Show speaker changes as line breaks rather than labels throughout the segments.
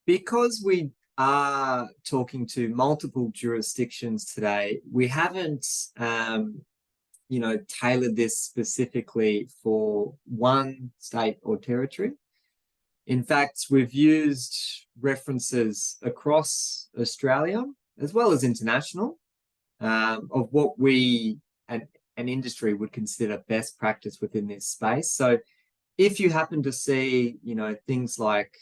Because we are talking to multiple jurisdictions today, we haven't, tailored this specifically for one state or territory. In fact, we've used references across Australia as well as international of what we, an industry, would consider best practice within this space. So if you happen to see, things like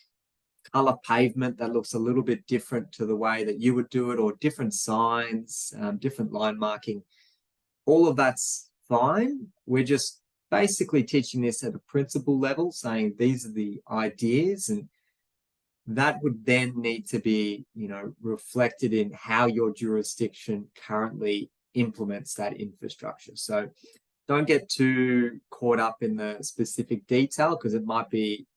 color pavement that looks a little bit different to the way that you would do it, or different signs, different line marking, all of that's fine. We're just basically teaching this at a principle level, saying these are the ideas, and that would then need to be, reflected in how your jurisdiction currently implements that infrastructure. So don't get too caught up in the specific detail, because it might be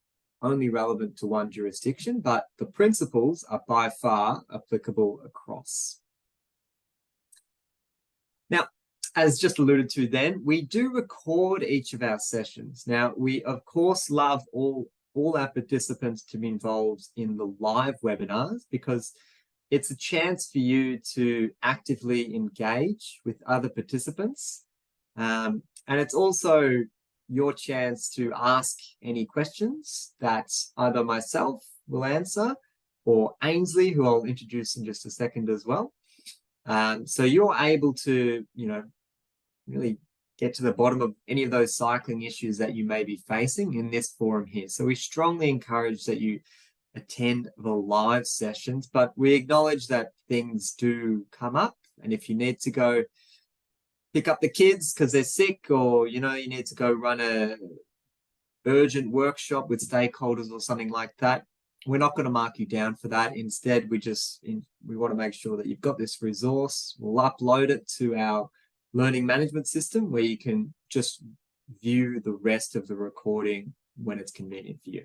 only relevant to one jurisdiction, but the principles are by far applicable across. Now, as just alluded to then, we do record each of our sessions. Now, we of course love all our participants to be involved in the live webinars, because it's a chance for you to actively engage with other participants. And it's also your chance to ask any questions that either myself will answer, or Ainsley, who I'll introduce in just a second as well. So you're able to, really get to the bottom of any of those cycling issues that you may be facing in this forum here. So we strongly encourage that you attend the live sessions, but we acknowledge that things do come up. And if you need to go pick up the kids because they're sick, or, you need to go run a urgent workshop with stakeholders or something like that, we're not going to mark you down for that. Instead, we want to make sure that you've got this resource. We'll upload it to our learning management system, where you can just view the rest of the recording when it's convenient for you.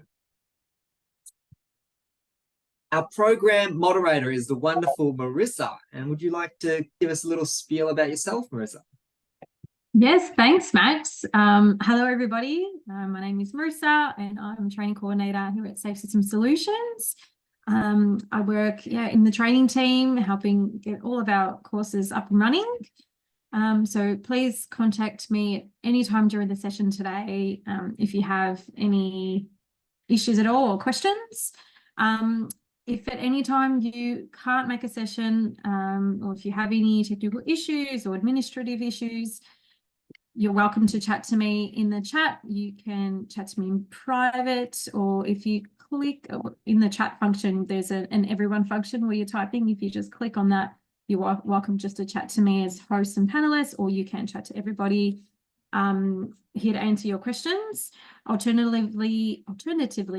Our program moderator is the wonderful Marissa. And would you like to give us a little spiel about yourself, Marissa?
Yes, thanks, Max. Hello, everybody. My name is Marissa, and I'm training coordinator here at Safe System Solutions. I work in the training team, helping get all of our courses up and running. So please contact me anytime during the session today if you have any issues at all or questions. If at any time you can't make a session, or if you have any technical issues or administrative issues, you're welcome to chat to me in the chat. You can chat to me in private, or if you click in the chat function, there's an everyone function where you're typing. If you just click on that, you're welcome just to chat to me as host and panelists, or you can chat to everybody here to answer your questions. Alternatively,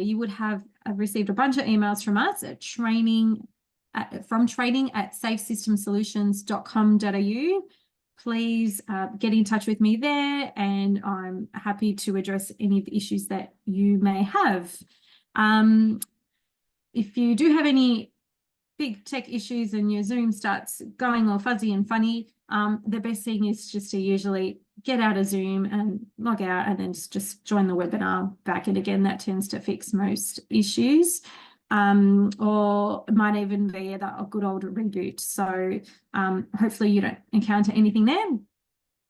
you would have received a bunch of emails from us at training at safesystemsolutions.com.au. Please get in touch with me there, and I'm happy to address any of the issues that you may have. If you do have any big tech issues and your Zoom starts going all fuzzy and funny, the best thing is just to usually get out of Zoom and log out, and then just join the webinar back. And again, that tends to fix most issues. Or it might even be a good old reboot. So hopefully you don't encounter anything there.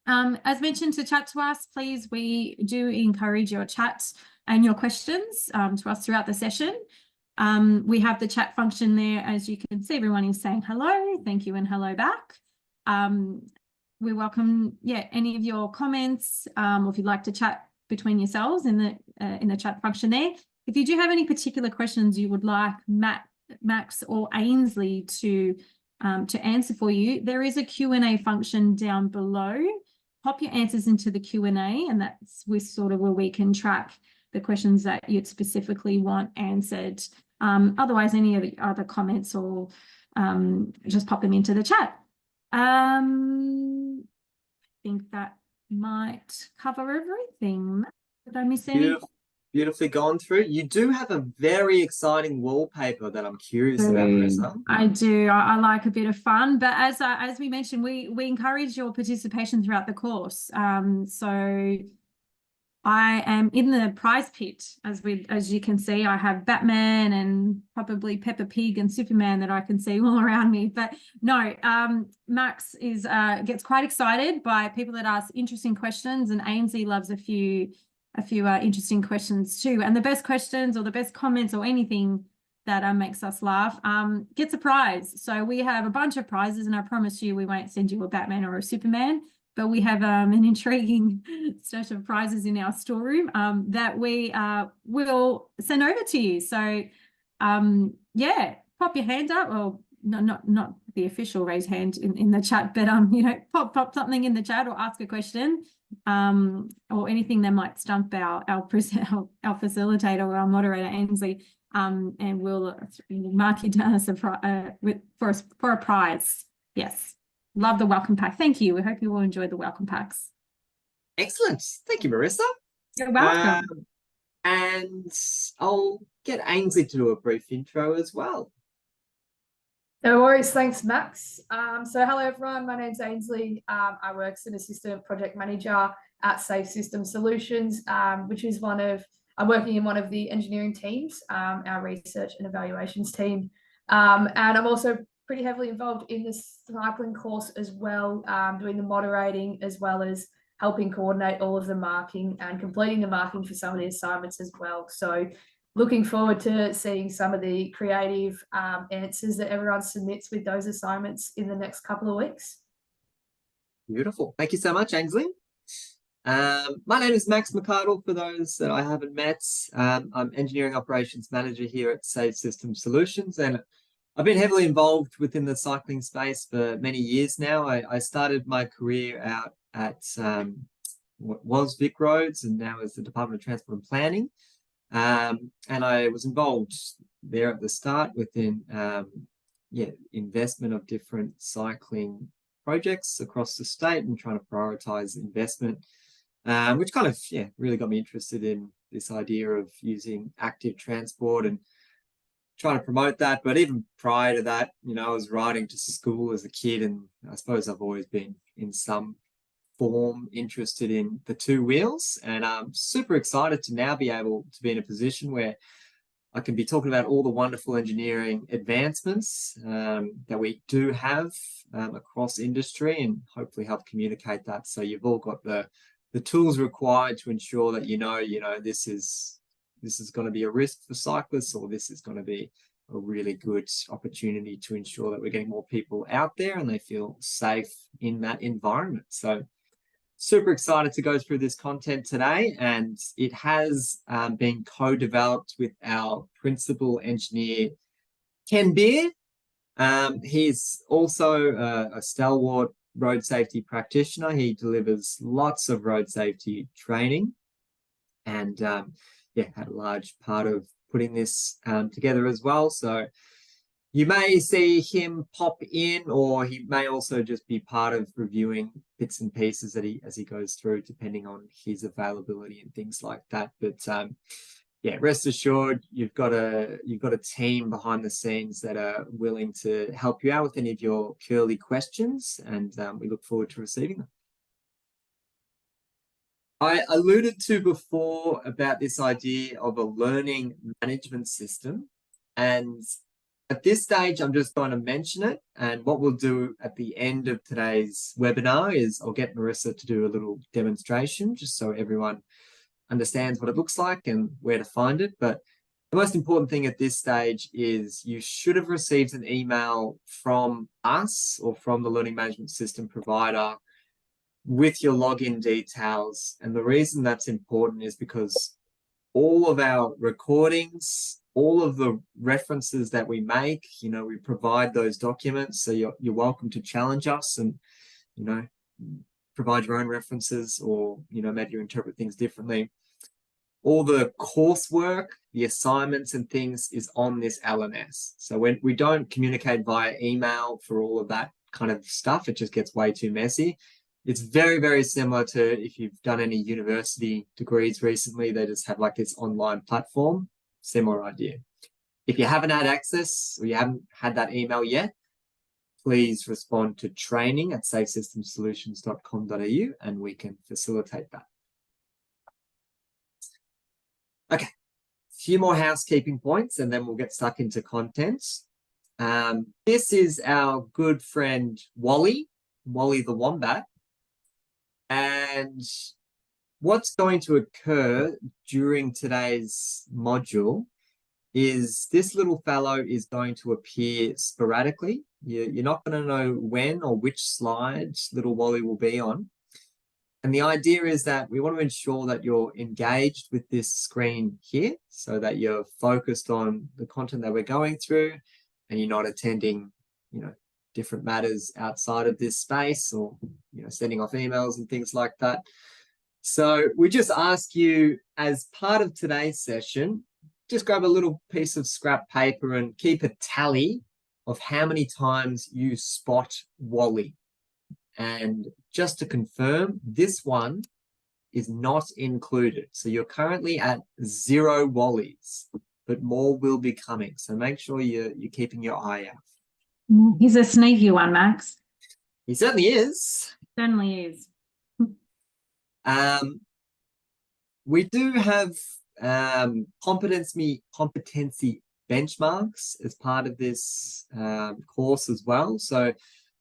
As mentioned, to chat to us, please, we do encourage your chat and your questions to us throughout the session. We have the chat function there. As you can see, everyone is saying hello, thank you, and hello back. We welcome any of your comments, or if you'd like to chat between yourselves in the chat function there. If you do have any particular questions you would like Max or Ainsley to answer for you, there is a Q&A function down below. Pop your answers into the Q&A, and that's sort of where we can track the questions that you'd specifically want answered. Otherwise, any of the other comments, or just pop them into the chat. I think that might cover everything. Did I miss any?
Beautifully gone through. You do have a very exciting wallpaper that I'm curious about, Marissa.
I do. I like a bit of fun, but as we mentioned, we encourage your participation throughout the course. So I am in the prize pit. As you can see, I have Batman and probably Peppa Pig and Superman that I can see all around me. But no, Max is gets quite excited by people that ask interesting questions, and Ainsley loves a few interesting questions too. And the best questions or the best comments or anything that makes us laugh gets a prize. So we have a bunch of prizes, and I promise you we won't send you a Batman or a Superman, but we have an intriguing stash of prizes in our storeroom that we will send over to you. So yeah, pop your hand up, or not the official raise hand in the chat, but you know, pop something in the chat or ask a question or anything that might stump our facilitator or our moderator Ainsley. And we'll mark you down as for a prize. Yes, love the welcome pack. Thank you. We hope you will enjoy the welcome packs.
Excellent. Thank you, Marissa.
You're welcome.
And I'll get Ainsley to do a brief intro as well.
No worries, thanks, Max. So hello, everyone. My name's Ainsley. I work as an assistant project manager at Safe System Solutions, which is I'm working in one of the engineering teams, our research and evaluations team. And I'm also pretty heavily involved in the cycling course as well, doing the moderating as well as helping coordinate all of the marking and completing the marking for some of the assignments as well. So looking forward to seeing some of the creative answers that everyone submits with those assignments in the next couple of weeks.
Beautiful. Thank you so much, Ainsley. My name is Max McArdle, for those that I haven't met. I'm Engineering Operations Manager here at Safe System Solutions, and I've been heavily involved within the cycling space for many years now. I started my career out at what was Vic Roads and now is the Department of Transport and Planning. And I was involved there at the start within investment of different cycling projects across the state and trying to prioritize investment, which kind of really got me interested in this idea of using active transport and trying to promote that. But even prior to that, you know, I was riding to school as a kid, and I suppose I've always been in some form interested in the two wheels, and I'm super excited to now be able to be in a position where I can be talking about all the wonderful engineering advancements that we do have across industry, and hopefully help communicate that so you've all got the tools required to ensure that you know this is going to be a risk for cyclists, or this is going to be a really good opportunity to ensure that we're getting more people out there and they feel safe in that environment. So super excited to go through this content today, and it has been co-developed with our principal engineer, Ken Beard. He's also a stalwart road safety practitioner. He delivers lots of road safety training, and had a large part of putting this together as well. So you may see him pop in, or he may also just be part of reviewing bits and pieces as he goes through, depending on his availability and things like that. But rest assured, you've got a team behind the scenes that are willing to help you out with any of your curly questions, and we look forward to receiving them. I alluded to before about this idea of a learning management system, and at this stage, I'm just going to mention it, and what we'll do at the end of today's webinar is I'll get Marissa to do a little demonstration just so everyone understands what it looks like and where to find it. But the most important thing at this stage is you should have received an email from us or from the learning management system provider with your login details. And the reason that's important is because all of our recordings, all of the references that we make, we provide those documents. So you're welcome to challenge us and, provide your own references, or, maybe you interpret things differently. All the coursework, the assignments and things is on this LMS. So when we don't communicate via email for all of that kind of stuff, it just gets way too messy. It's very, very similar to if you've done any university degrees recently, they just have like this online platform, similar idea. If you haven't had access or you haven't had that email yet, please respond to training@safesystemsolutions.com.au and we can facilitate that. Okay, a few more housekeeping points and then we'll get stuck into content. This is our good friend Wally the Wombat. And what's going to occur during today's module is this little fellow is going to appear sporadically. You're not going to know when or which slide little Wally will be on. And the idea is that we want to ensure that you're engaged with this screen here so that you're focused on the content that we're going through and you're not attending, different matters outside of this space or, sending off emails and things like that. So we just ask you, as part of today's session, just grab a little piece of scrap paper and keep a tally of how many times you spot Wally. And just to confirm, this one is not included. So you're currently at 0 Wallies, but more will be coming. So make sure you're keeping your eye out.
He's a sneaky one, Max.
He certainly is.
Certainly is.
We do have competency benchmarks as part of this course as well. So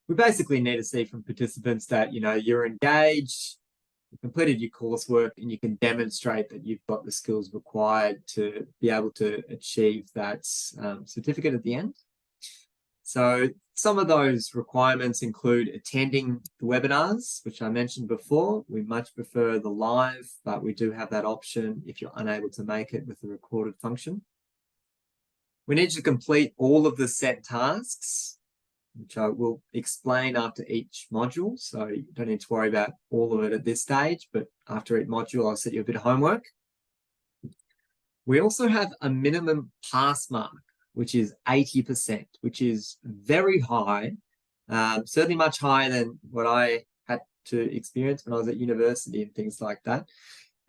we basically need to see from participants that, you're engaged, you completed your coursework, and you can demonstrate that you've got the skills required to be able to achieve that certificate at the end. So some of those requirements include attending the webinars, which I mentioned before. We much prefer the live, but we do have that option if you're unable to make it with the recorded function. We need you to complete all of the set tasks, which I will explain after each module. So you don't need to worry about all of it at this stage, but after each module, I'll set you a bit of homework. We also have a minimum pass mark, which is 80%, which is very high, certainly much higher than what I had to experience when I was at university and things like that.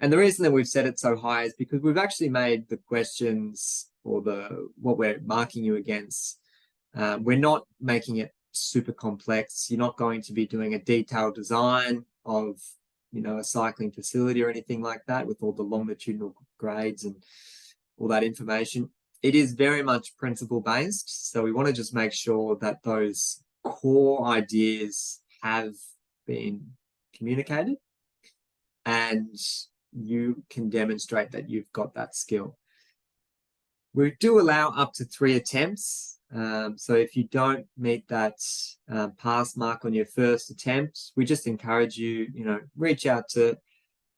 And the reason that we've set it so high is because we've actually made the questions or what we're marking you against, we're not making it super complex. You're not going to be doing a detailed design of, a cycling facility or anything like that with all the longitudinal grades and all that information. It is very much principle based. So we want to just make sure that those core ideas have been communicated and you can demonstrate that you've got that skill. We do allow up to 3 attempts. So if you don't meet that pass mark on your first attempt, we just encourage you, reach out to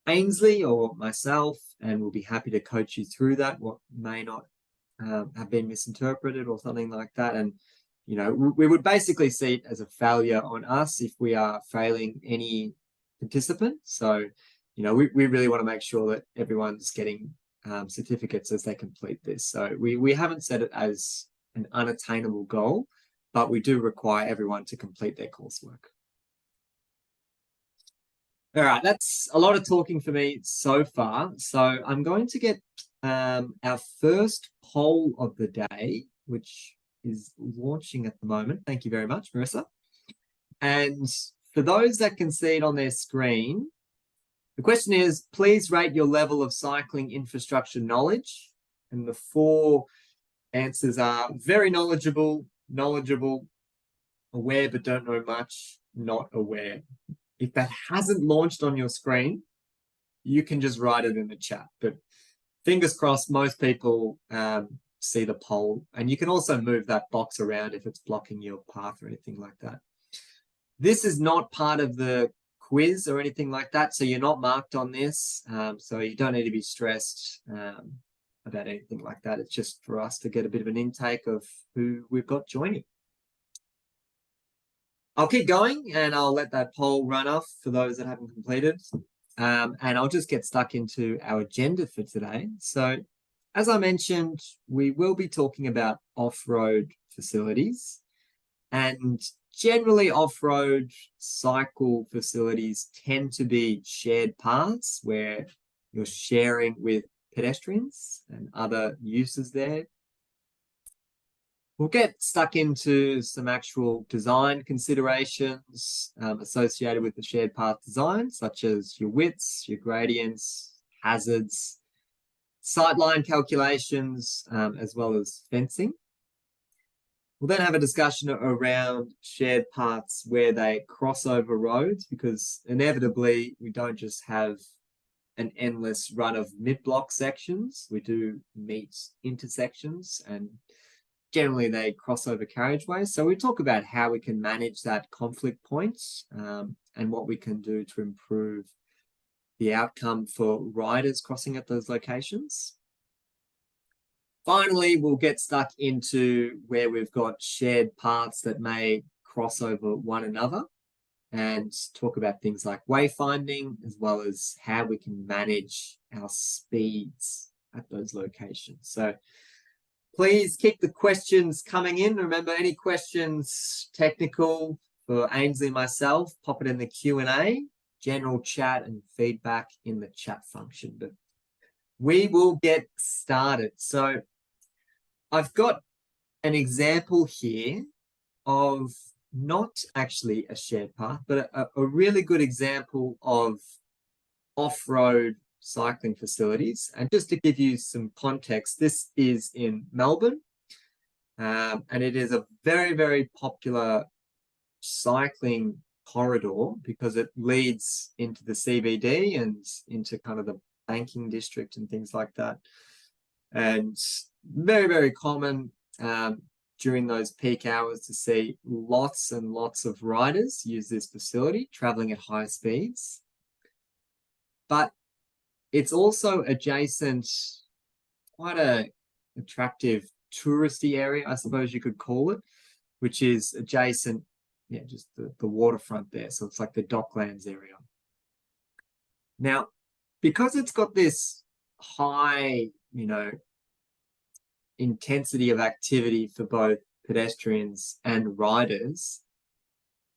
Ainsley or myself, and we'll be happy to coach you through that, what may not have been misinterpreted or something like that. And, we would basically see it as a failure on us if we are failing any participant. So, we really want to make sure that everyone's getting certificates as they complete this. So we haven't set it as an unattainable goal, but we do require everyone to complete their coursework. All right, that's a lot of talking for me so far. So I'm going to get our first poll of the day, which is launching at the moment. Thank you very much, Marissa. And for those that can see it on their screen, the question is, please rate your level of cycling infrastructure knowledge. And the 4 answers are very knowledgeable, aware but don't know much, not aware. If that hasn't launched on your screen, you can just write it in the chat. But fingers crossed, most people see the poll. And you can also move that box around if it's blocking your path or anything like that. This is not part of the quiz or anything like that, so you're not marked on this. So you don't need to be stressed about anything like that. It's just for us to get a bit of an intake of who we've got joining. I'll keep going and I'll let that poll run off for those that haven't completed. And I'll just get stuck into our agenda for today. So as I mentioned, we will be talking about off-road facilities, and generally off-road cycle facilities tend to be shared paths where you're sharing with pedestrians and other uses there. We'll get stuck into some actual design considerations associated with the shared path design, such as your widths, your gradients, hazards, sightline calculations, as well as fencing. We'll then have a discussion around shared paths where they cross over roads, because inevitably we don't just have an endless run of mid-block sections. We do meet intersections, and generally they cross over carriageways. So we talk about how we can manage that conflict point, and what we can do to improve the outcome for riders crossing at those locations. Finally, we'll get stuck into where we've got shared paths that may cross over one another, and talk about things like wayfinding, as well as how we can manage our speeds at those locations. So please keep the questions coming in. Remember, any questions technical for Ainsley and myself, pop it in the Q&A, general chat, and feedback in the chat function. But we will get started. So I've got an example here of not actually a shared path, but a really good example of off-road cycling facilities. And just to give you some context, this is in Melbourne, and it is a very, very popular cycling corridor because it leads into the CBD and into kind of the banking district and things like that. And very, very common during those peak hours to see lots and lots of riders use this facility traveling at high speeds. But it's also adjacent, quite a attractive touristy area, I suppose you could call it, which is adjacent, just the waterfront there. So it's like the Docklands area. Now, because it's got this high, intensity of activity for both pedestrians and riders,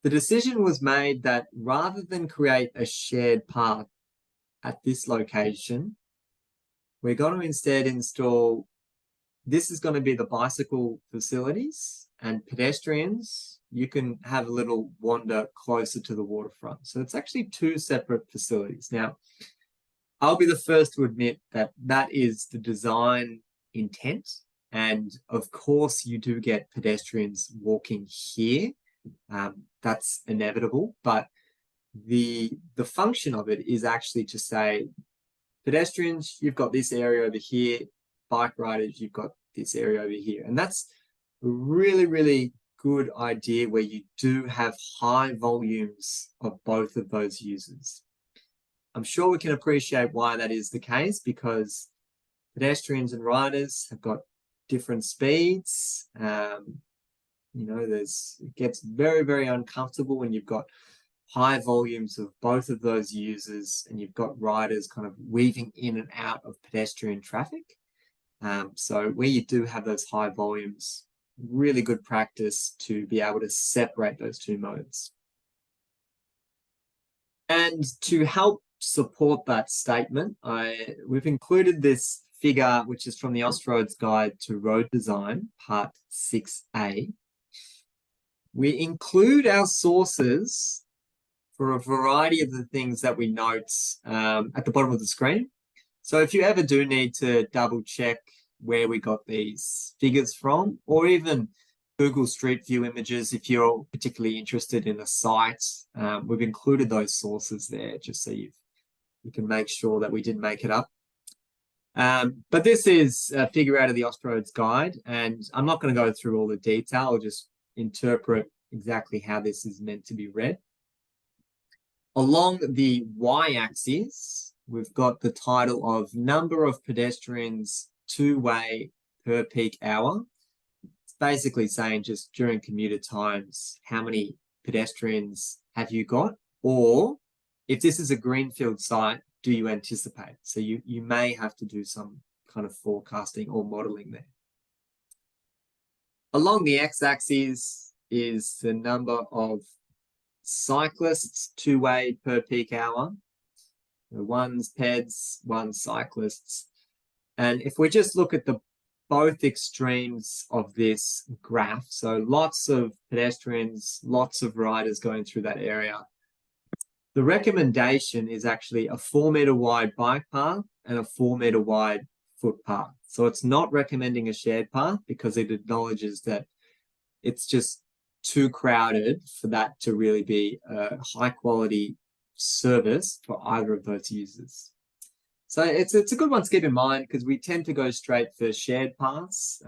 the decision was made that rather than create a shared path at this location, we're going to instead install, this is going to be the bicycle facilities, and pedestrians, you can have a little wander closer to the waterfront. So it's actually two separate facilities. Now, I'll be the first to admit that that is the design intent. And of course, you do get pedestrians walking here. That's inevitable. But the function of it is actually to say, pedestrians, you've got this area over here. Bike riders, you've got this area over here. And that's a really, really good idea where you do have high volumes of both of those users. I'm sure we can appreciate why that is the case, because pedestrians and riders have got different speeds. It gets very, very uncomfortable when you've got high volumes of both of those users and you've got riders kind of weaving in and out of pedestrian traffic. So where you do have those high volumes, really good practice to be able to separate those two modes. And to help support that statement, we've included this figure, which is from the Austroads Guide to Road Design, Part 6A. We include our sources for a variety of the things that we note at the bottom of the screen. So if you ever do need to double check where we got these figures from, or even Google Street View images, if you're particularly interested in a site, we've included those sources there just so you can make sure that we didn't make it up. But this is a figure out of the Austroads Guide, and I'm not going to go through all the detail. I'll just interpret exactly how this is meant to be read. Along the y-axis, we've got the title of number of pedestrians two-way per peak hour. It's basically saying just during commuter times, how many pedestrians have you got? Or if this is a greenfield site, do you anticipate? So you may have to do some kind of forecasting or modeling there. Along the x-axis is the number of cyclists two-way per peak hour. One's peds, one's cyclists. And if we just look at the both extremes of this graph, so lots of pedestrians, lots of riders going through that area, the recommendation is actually a 4 meter wide bike path and a 4 meter wide footpath. So it's not recommending a shared path because it acknowledges that it's just too crowded for that to really be a high quality service for either of those users. So it's a good one to keep in mind because we tend to go straight for shared paths.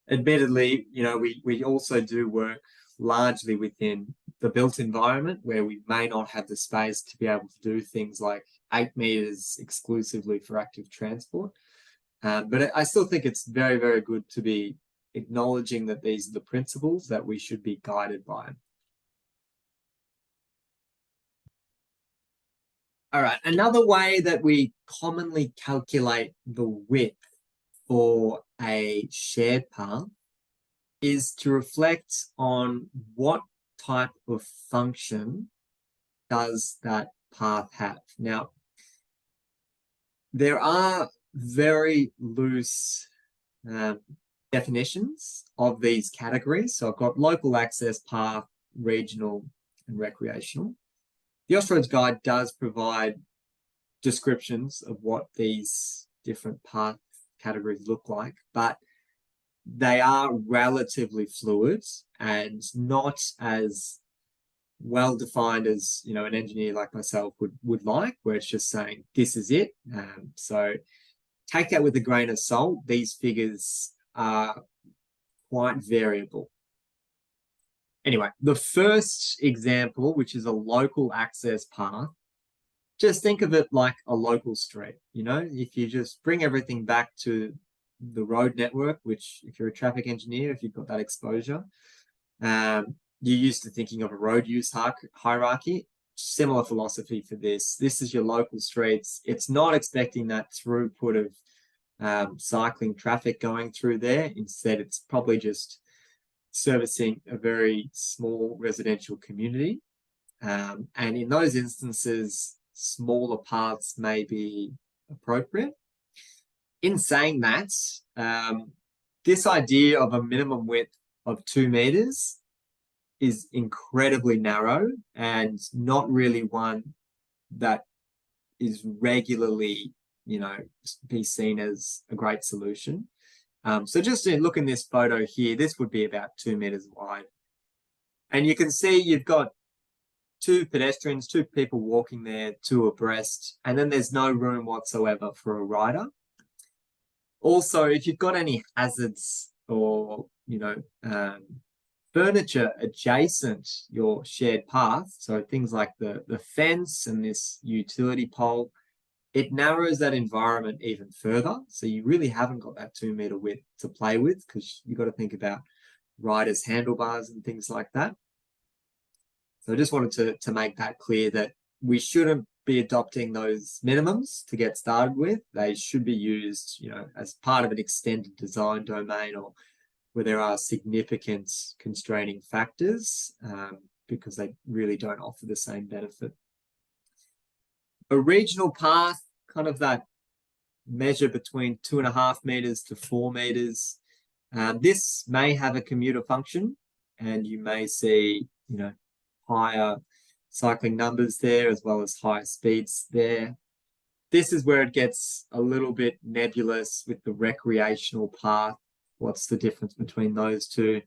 Admittedly, you know, we also do work largely within the built environment where we may not have the space to be able to do things like 8 meters exclusively for active transport. But I still think it's very, very good to be acknowledging that these are the principles that we should be guided by. All right, another way that we commonly calculate the width for a shared path is to reflect on what type of function does that path have. Now, there are very loose definitions of these categories. So I've got local access path, regional, and recreational. The Austroads Guide does provide descriptions of what these different path categories look like, but they are relatively fluid and not as well defined as, you know, an engineer like myself would like, where it's just saying this is it. So take that with a grain of salt. These figures are quite variable. Anyway, the first example, which is a local access path, just think of it like a local street. You know, if you just bring everything back to the road network, which if you're a traffic engineer, if you've got that exposure, you're used to thinking of a road use hierarchy. Similar philosophy for this. This is your local streets. It's not expecting that throughput of cycling traffic going through there. Instead, it's probably just servicing a very small residential community. And in those instances, smaller paths may be appropriate. In saying that, this idea of a minimum width of 2 meters is incredibly narrow and not really one that is regularly, you know, be seen as a great solution. So just to look in this photo here, this would be about 2 meters wide. And you can see you've got 2 pedestrians, 2 people walking there, 2 abreast, and then there's no room whatsoever for a rider. Also, if you've got any hazards or, you know, furniture adjacent your shared path, so things like the fence and this utility pole, it narrows that environment even further. So you really haven't got that 2 meter width to play with because you've got to think about riders' handlebars and things like that. So I just wanted to make that clear that we shouldn't be adopting those minimums to get started with. They should be used, you know, as part of an extended design domain or where there are significant constraining factors, because they really don't offer the same benefit. A regional path, kind of that measure between 2.5 meters to 4 meters. This may have a commuter function, and you may see, you know, higher cycling numbers there as well as higher speeds there. This is where it gets a little bit nebulous with the recreational path. What's the difference between those two?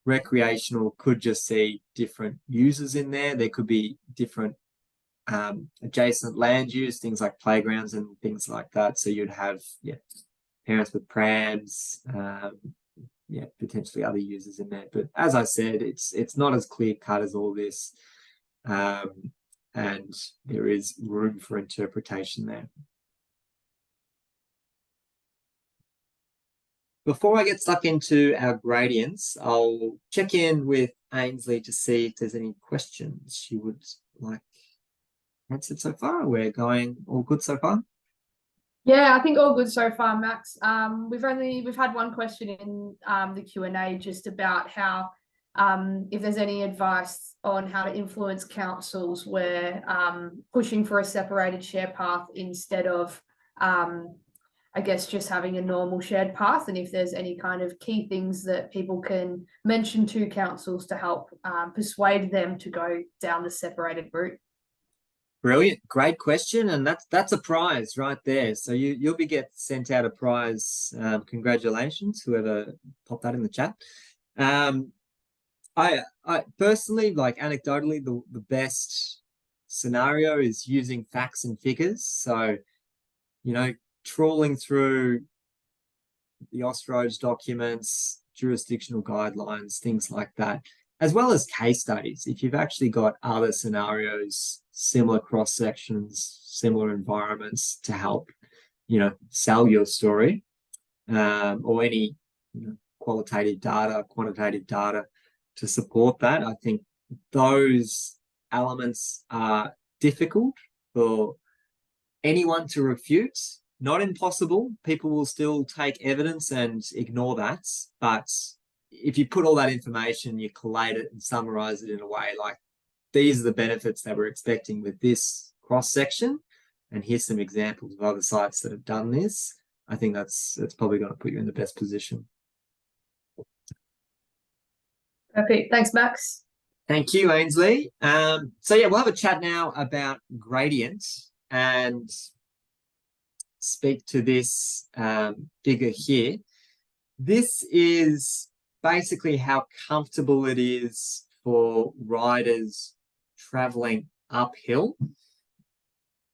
Recreational could just see different users in there. There could be different adjacent land use, things like playgrounds and things like that. So you'd have, yeah, parents with prams, yeah, potentially other users in there. But as I said, it's not as clear cut as all this, and there is room for interpretation there. Before I get stuck into our gradients, I'll check in with Ainsley to see if there's any questions she would like answered so far. We're going all good so far?
Yeah, I think all good so far, Max. We've had one question in the Q&A just about how if there's any advice on how to influence councils where pushing for a separated share path instead of I guess just having a normal shared path, and if there's any kind of key things that people can mention to councils to help persuade them to go down the separated route.
Brilliant, great question, and that's a prize right there. So you'll be get sent out a prize. Congratulations, whoever popped that in the chat. I personally, like, anecdotally, the best scenario is using facts and figures. So, trawling through the Austroads documents, jurisdictional guidelines, things like that, as well as case studies. If you've actually got other scenarios, similar cross sections, similar environments to help, sell your story, or any qualitative data, quantitative data to support that. I think those elements are difficult for anyone to refute. Not impossible. People will still take evidence and ignore that. But if you put all that information, you collate it and summarize it in a way like, these are the benefits that we're expecting with this cross section, and here's some examples of other sites that have done this, I think that's probably going to put you in the best position.
Perfect. Thanks, Max.
Thank you, Ainsley. So yeah, we'll have a chat now about gradients and speak to this figure here. This is basically how comfortable it is for riders traveling uphill.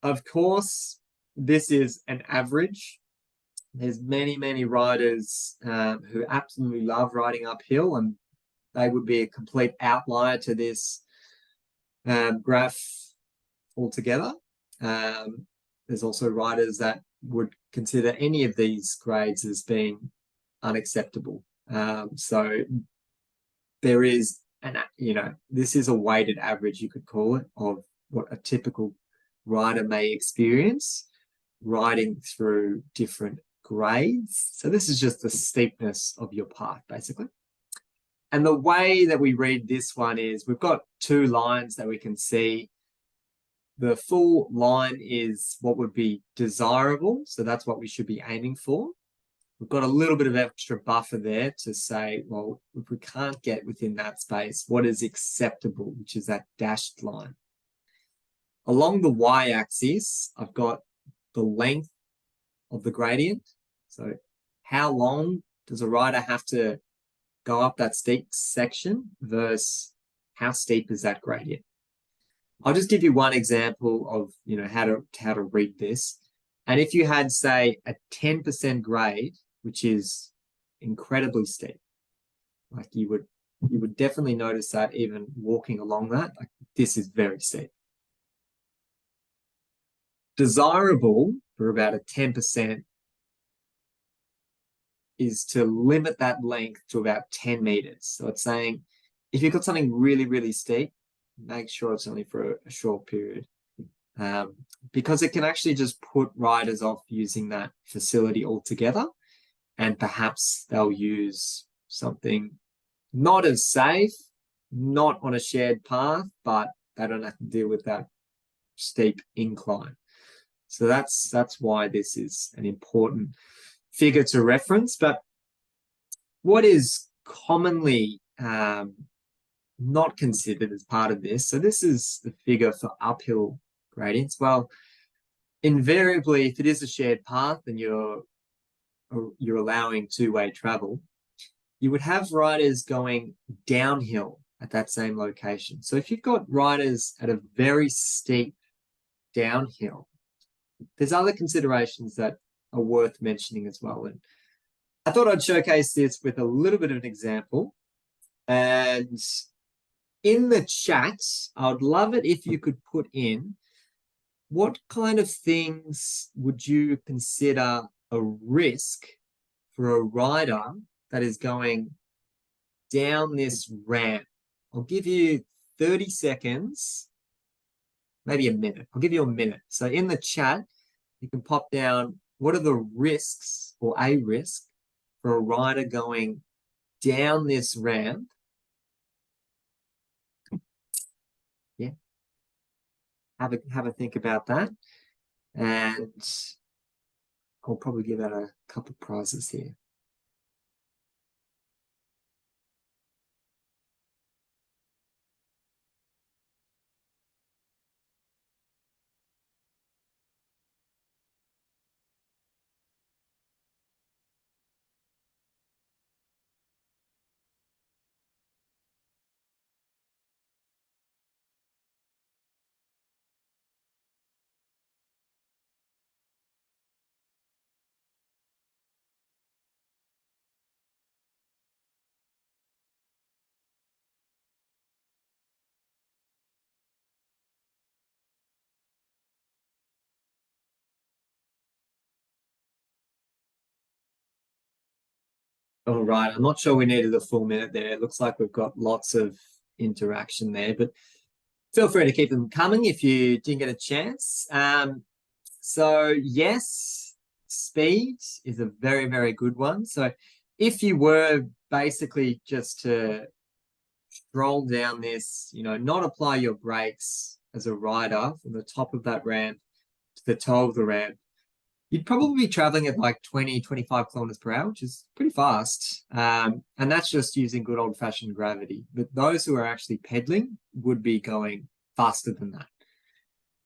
Of course, this is an average. There's many riders who absolutely love riding uphill, and they would be a complete outlier to this graph altogether. There's also riders that would consider any of these grades as being unacceptable. So there is this is a weighted average, you could call it, of what a typical rider may experience riding through different grades. So this is just the steepness of your path, basically. And the way that we read this one is we've got two lines that we can see. The full line is what would be desirable. So that's what we should be aiming for. We've got a little bit of extra buffer there to say, well, if we can't get within that space, what is acceptable, which is that dashed line. Along the y-axis, I've got the length of the gradient. So how long does a rider have to go up that steep section versus how steep is that gradient? I'll just give you one example of how to read this. And if you had, say, a 10% grade, which is incredibly steep, like you would definitely notice that even walking along that, like, this is very steep. Desirable for about a 10% is to limit that length to about 10 meters. So it's saying if you've got something really steep, make sure it's only for a short period, because it can actually just put riders off using that facility altogether, and perhaps they'll use something not as safe, not on a shared path, but they don't have to deal with that steep incline. So that's why this is an important figure to reference. But what is commonly not considered as part of this, so this is the figure for uphill gradients. Well, invariably, if it is a shared path and you're allowing two-way travel, you would have riders going downhill at that same location. So if you've got riders at a very steep downhill, there's other considerations that are worth mentioning as well. And I thought I'd showcase this with a little bit of an example. And in the chat, I'd love it if you could put in what kind of things would you consider a risk for a rider that is going down this ramp. I'll give you 30 seconds, maybe a minute. I'll give you a minute. So in the chat, you can pop down what are the risks or a risk for a rider going down this ramp. Yeah. Have a think about that. And I'll probably give out a couple of prizes here. All right, I'm not sure we needed a full minute there. It looks like we've got lots of interaction there, but feel free to keep them coming if you didn't get a chance. So yes, speed is a very, very good one. So if you were basically just to stroll down this, not apply your brakes as a rider from the top of that ramp to the toe of the ramp, you'd probably be traveling at like 20, 25 kilometers per hour, which is pretty fast. And that's just using good old fashioned gravity. But those who are actually pedaling would be going faster than that.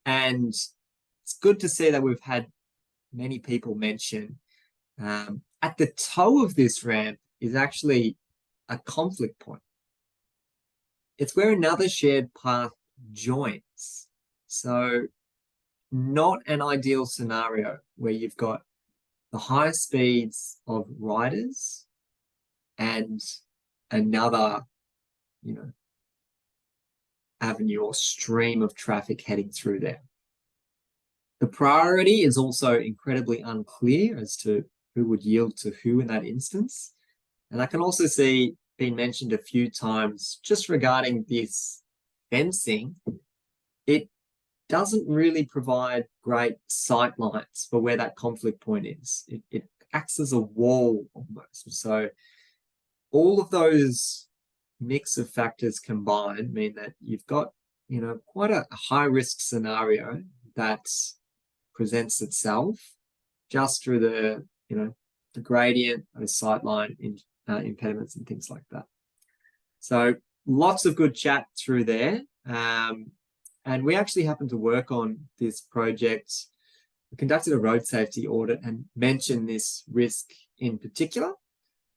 And it's good to see that we've had many people mention at the toe of this ramp is actually a conflict point. It's where another shared path joins. So not an ideal scenario where you've got the high speeds of riders and another, avenue or stream of traffic heading through there. The priority is also incredibly unclear as to who would yield to who in that instance. And I can also see being mentioned a few times just regarding this fencing. It doesn't really provide great sight lines for where that conflict point is. It acts as a wall almost. So all of those mix of factors combined mean that you've got, quite a high risk scenario that presents itself just through the, the gradient, those sightline impediments and things like that. So lots of good chat through there. And we actually happened to work on this project. We conducted a road safety audit and mentioned this risk in particular,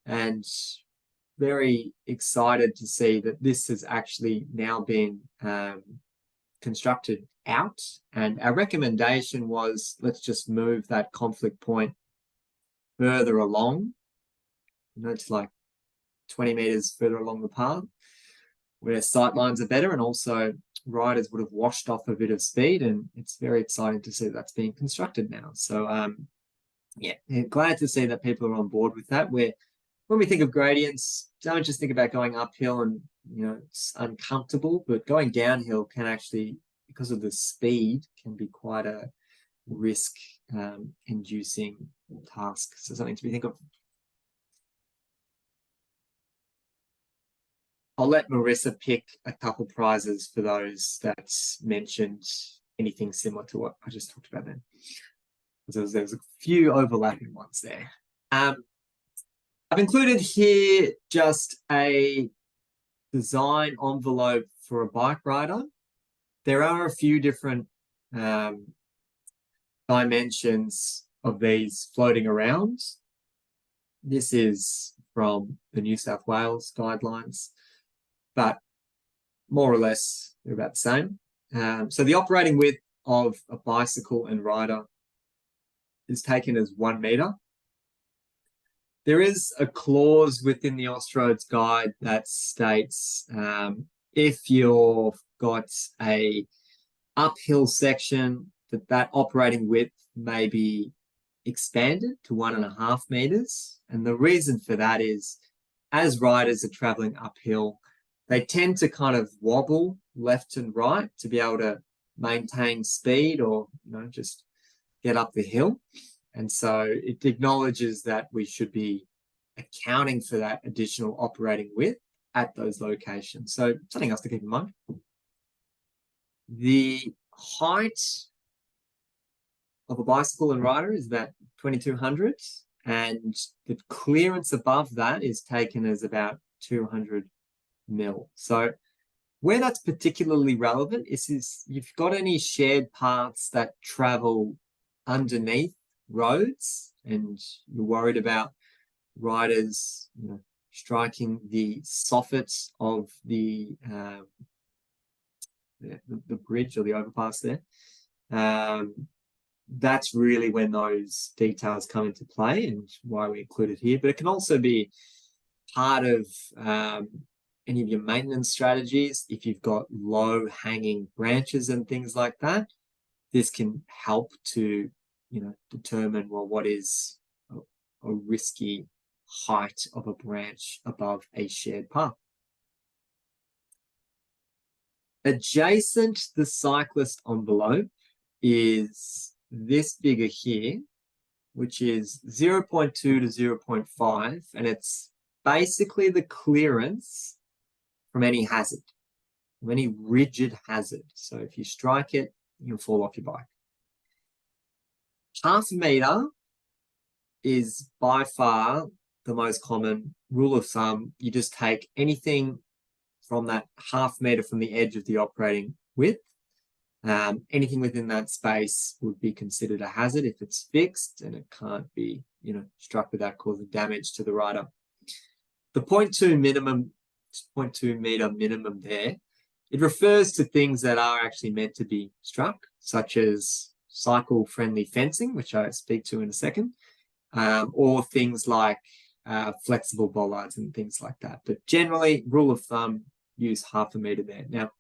and very excited to see that this has actually now been constructed out. And our recommendation was, let's just move that conflict point further along, to like 20 meters further along the path, where sight lines are better and also riders would have washed off a bit of speed. And it's very exciting to see that's being constructed now. So yeah, glad to see that people are on board with that. Where when we think of gradients, don't just think about going uphill and it's uncomfortable, but going downhill can actually, because of the speed, can be quite a risk inducing task. So something to be think of. I'll let Marissa pick a couple prizes for those that mentioned anything similar to what I just talked about then. There's a few overlapping ones there. I've included here just a design envelope for a bike rider. There are a few different dimensions of these floating around. This is from the New South Wales guidelines, but more or less they're about the same. So the operating width of a bicycle and rider is taken as 1 meter. There is a clause within the Austroads guide that states if you've got a uphill section, that operating width may be expanded to 1.5 meters. And the reason for that is, as riders are traveling uphill, they tend to kind of wobble left and right to be able to maintain speed or just get up the hill. And so it acknowledges that we should be accounting for that additional operating width at those locations. So something else to keep in mind. The height of a bicycle and rider is about 2,200, and the clearance above that is taken as about 200 mil. So where that's particularly relevant is you've got any shared paths that travel underneath roads and you're worried about riders striking the soffit of the bridge or the overpass there. That's really when those details come into play and why we include it here. But it can also be part of any of your maintenance strategies. If you've got low hanging branches and things like that, this can help to determine, well, what is a risky height of a branch above a shared path. Adjacent the cyclist envelope is this figure here, which is 0.2 to 0.5, and it's basically the clearance from any hazard, from any rigid hazard. So if you strike it, you'll fall off your bike. Half a meter is by far the most common rule of thumb. You just take anything from that half meter from the edge of the operating width. Anything within that space would be considered a hazard if it's fixed and it can't be, struck without causing damage to the rider. The 0.2 meter minimum there, it refers to things that are actually meant to be struck, such as cycle-friendly fencing, which I speak to in a second, or things like flexible bollards and things like that. But generally, rule of thumb, use half a meter there. Now,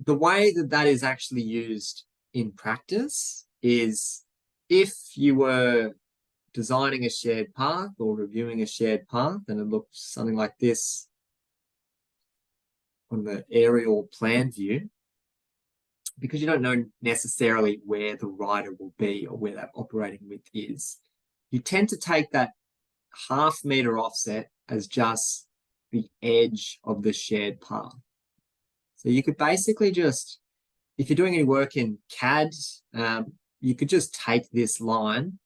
the way that that is actually used in practice is if you were designing a shared path or reviewing a shared path and it looks something like this on the aerial plan view, because you don't know necessarily where the rider will be or where that operating width is, you tend to take that half meter offset as just the edge of the shared path. So you could basically just, if you're doing any work in CAD, you could just take this line,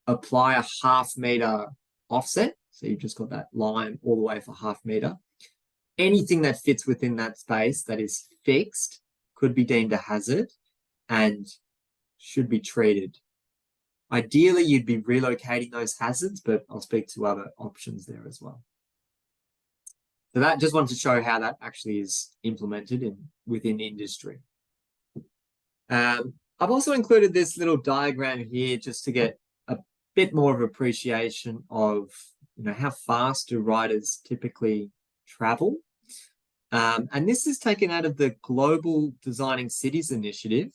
apply a half meter offset. So you've just got that line all the way for half meter. Anything that fits within that space that is fixed could be deemed a hazard and should be treated. Ideally, you'd be relocating those hazards, but I'll speak to other options there as well. So that just wanted to show how that actually is implemented within industry. I've also included this little diagram here just to get a bit more of appreciation of how fast do riders typically travel. And this is taken out of the Global Designing Cities Initiative,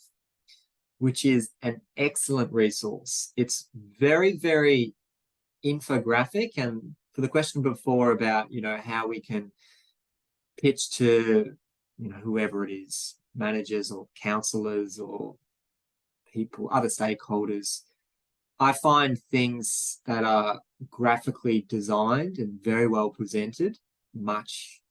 which is an excellent resource. It's very, very infographic. And for the question before about, how we can pitch to, whoever it is, managers or councillors or people, other stakeholders, I find things that are graphically designed and very well presented much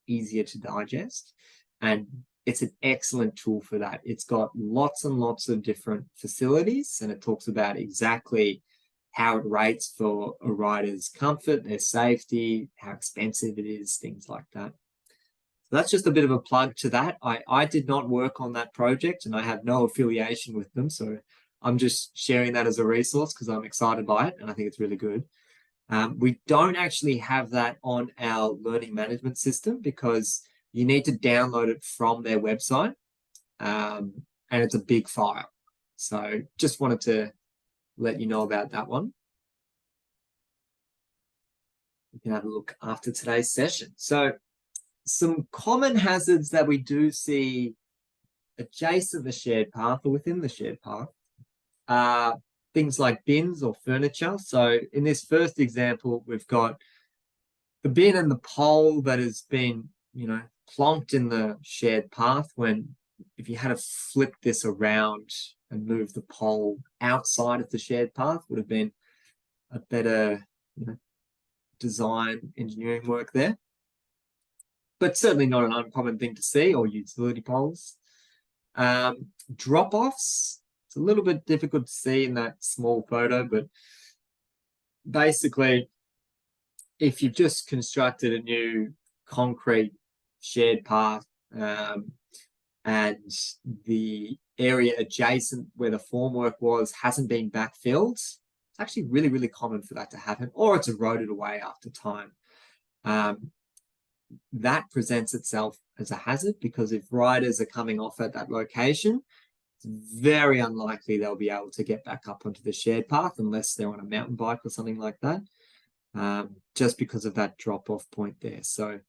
easier to digest, and it's an excellent tool for that. It's got lots and lots of different facilities, and it talks about exactly how it rates for a rider's comfort, their safety, how expensive it is, things like that. So that's just a bit of a plug to that. I did not work on that project and I have no affiliation with them, so I'm just sharing that as a resource because I'm excited by it and I think it's really good. We don't actually have that on our learning management system because you need to download it from their website, and it's a big file. So just wanted to let you know about that one. You can have a look after today's session. So some common hazards that we do see adjacent the shared path or within the shared path are things like bins or furniture. So in this first example, we've got the bin and the pole that has been, plonked in the shared path when if you had to flip this around and move the pole outside of the shared path would have been a better, design engineering work there. But certainly not an uncommon thing to see, or utility poles. Drop-offs, it's a little bit difficult to see in that small photo, but basically, if you've just constructed a new concrete shared path and the area adjacent where the formwork was hasn't been backfilled, it's actually really, really common for that to happen, or it's eroded away after time. That presents itself as a hazard because if riders are coming off at that location, it's very unlikely they'll be able to get back up onto the shared path unless they're on a mountain bike or something like that, just because of that drop-off point there. So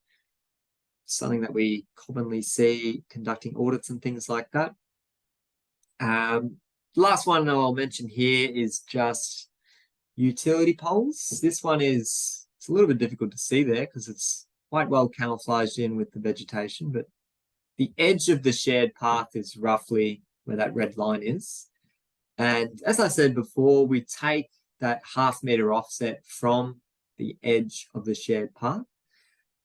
something that we commonly see conducting audits and things like that. Last one I'll mention here is just utility poles. This one it's a little bit difficult to see there because it's quite well camouflaged in with the vegetation, but the edge of the shared path is roughly where that red line is. And as I said before, we take that half-meter offset from the edge of the shared path,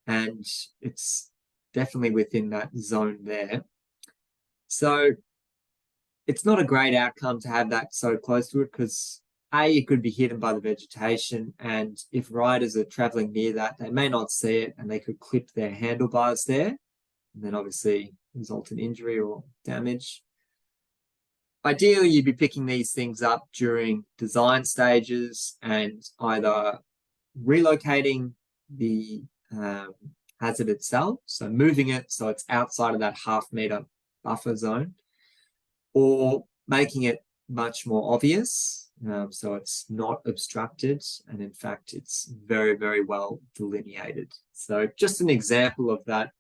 and it's definitely within that zone there. So it's not a great outcome to have that so close to it because it could be hidden by the vegetation, and if riders are traveling near that, they may not see it and they could clip their handlebars there and then obviously result in injury or damage. Ideally, you'd be picking these things up during design stages and either relocating the hazard itself, so moving it so it's outside of that half-meter buffer zone, or making it much more obvious, so it's not obstructed, and in fact, it's very, very well delineated. So just an example of that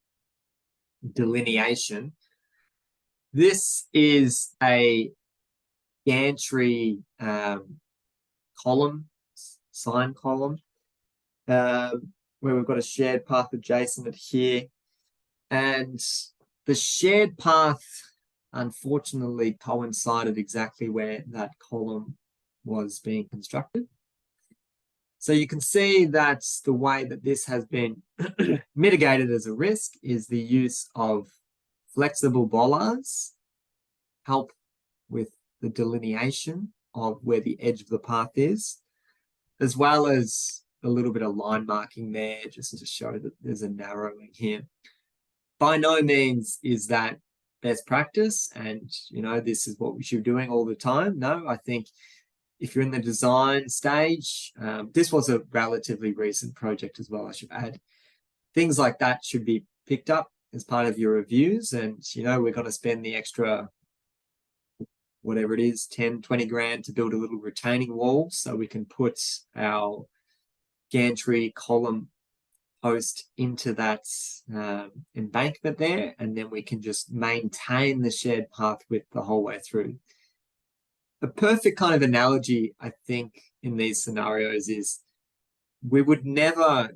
delineation. This is a gantry column, sign column, where we've got a shared path adjacent it here. And the shared path, unfortunately, coincided exactly where that column was being constructed. So you can see that the way that this has been mitigated as a risk is the use of flexible bollards, help with the delineation of where the edge of the path is, as well as a little bit of line marking there just to show that there's a narrowing here. By no means is that best practice and, you know, this is what we should be doing all the time. No, I think if you're in the design stage, this was a relatively recent project as well, I should add. Things like that should be picked up as part of your reviews, and, you know, we're going to spend the extra, whatever it is, 10, 20 grand to build a little retaining wall so we can put our gantry column post into that embankment there, and then we can just maintain the shared path width the whole way through. A perfect kind of analogy, I think, in these scenarios is we would never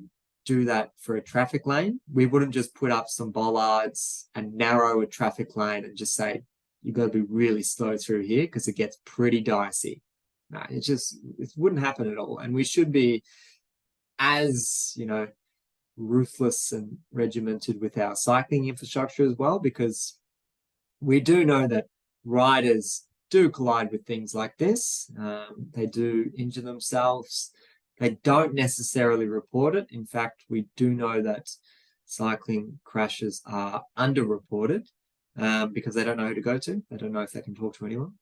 do that for a traffic lane. We wouldn't just put up some bollards and narrow a traffic lane and just say, you've got to be really slow through here because it gets pretty dicey. No, it wouldn't happen at all. And we should be as, you know, ruthless and regimented with our cycling infrastructure as well, because we do know that riders do collide with things like this. They do injure themselves. They don't necessarily report it. In fact, we do know that cycling crashes are underreported because they don't know who to go to. They don't know if they can talk to anyone.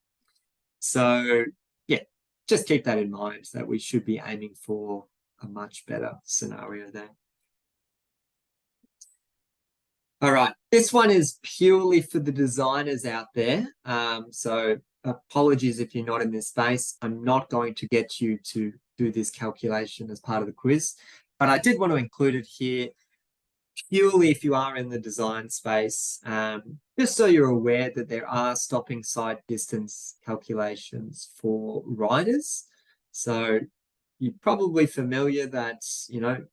So, yeah, just keep that in mind, that we should be aiming for a much better scenario there. All right, this one is purely for the designers out there. So apologies if you're not in this space. I'm not going to get you to do this calculation as part of the quiz, but I did want to include it here purely if you are in the design space, just so you're aware that there are stopping sight distance calculations for riders. So you're probably familiar that, you know,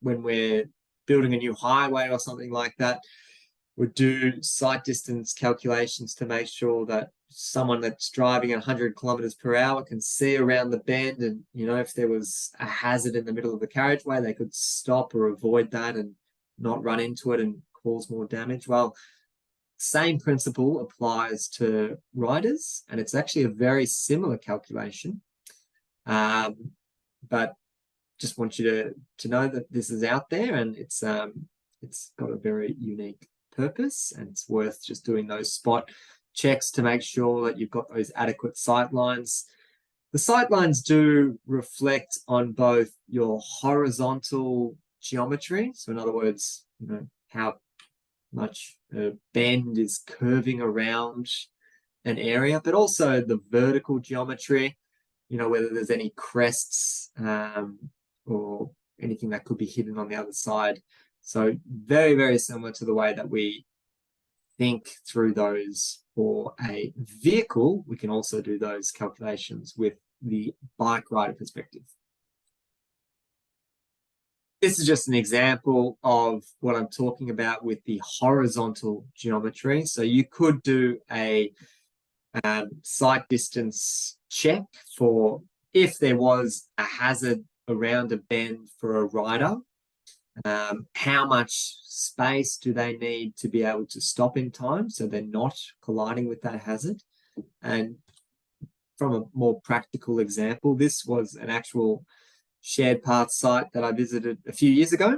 when we're building a new highway or something like that, we do sight distance calculations to make sure that someone that's driving at 100 kilometers per hour can see around the bend, and, you know, if there was a hazard in the middle of the carriageway, they could stop or avoid that and not run into it and cause more damage. Well, same principle applies to riders, and it's actually a very similar calculation. But just want you to know that this is out there, and it's got a very unique purpose, and it's worth just doing those spot checks to make sure that you've got those adequate sight lines. The sight lines do reflect on both your horizontal geometry, so in other words, you know, how much a bend is curving around an area, but also the vertical geometry, you know, whether there's any crests or anything that could be hidden on the other side. So very, very similar to the way that we think through those for a vehicle. We can also do those calculations with the bike rider perspective. This is just an example of what I'm talking about with the horizontal geometry. So you could do a sight distance check for if there was a hazard around a bend for a rider. How much space do they need to be able to stop in time so they're not colliding with that hazard? And from a more practical example, this was an actual shared path site that I visited a few years ago.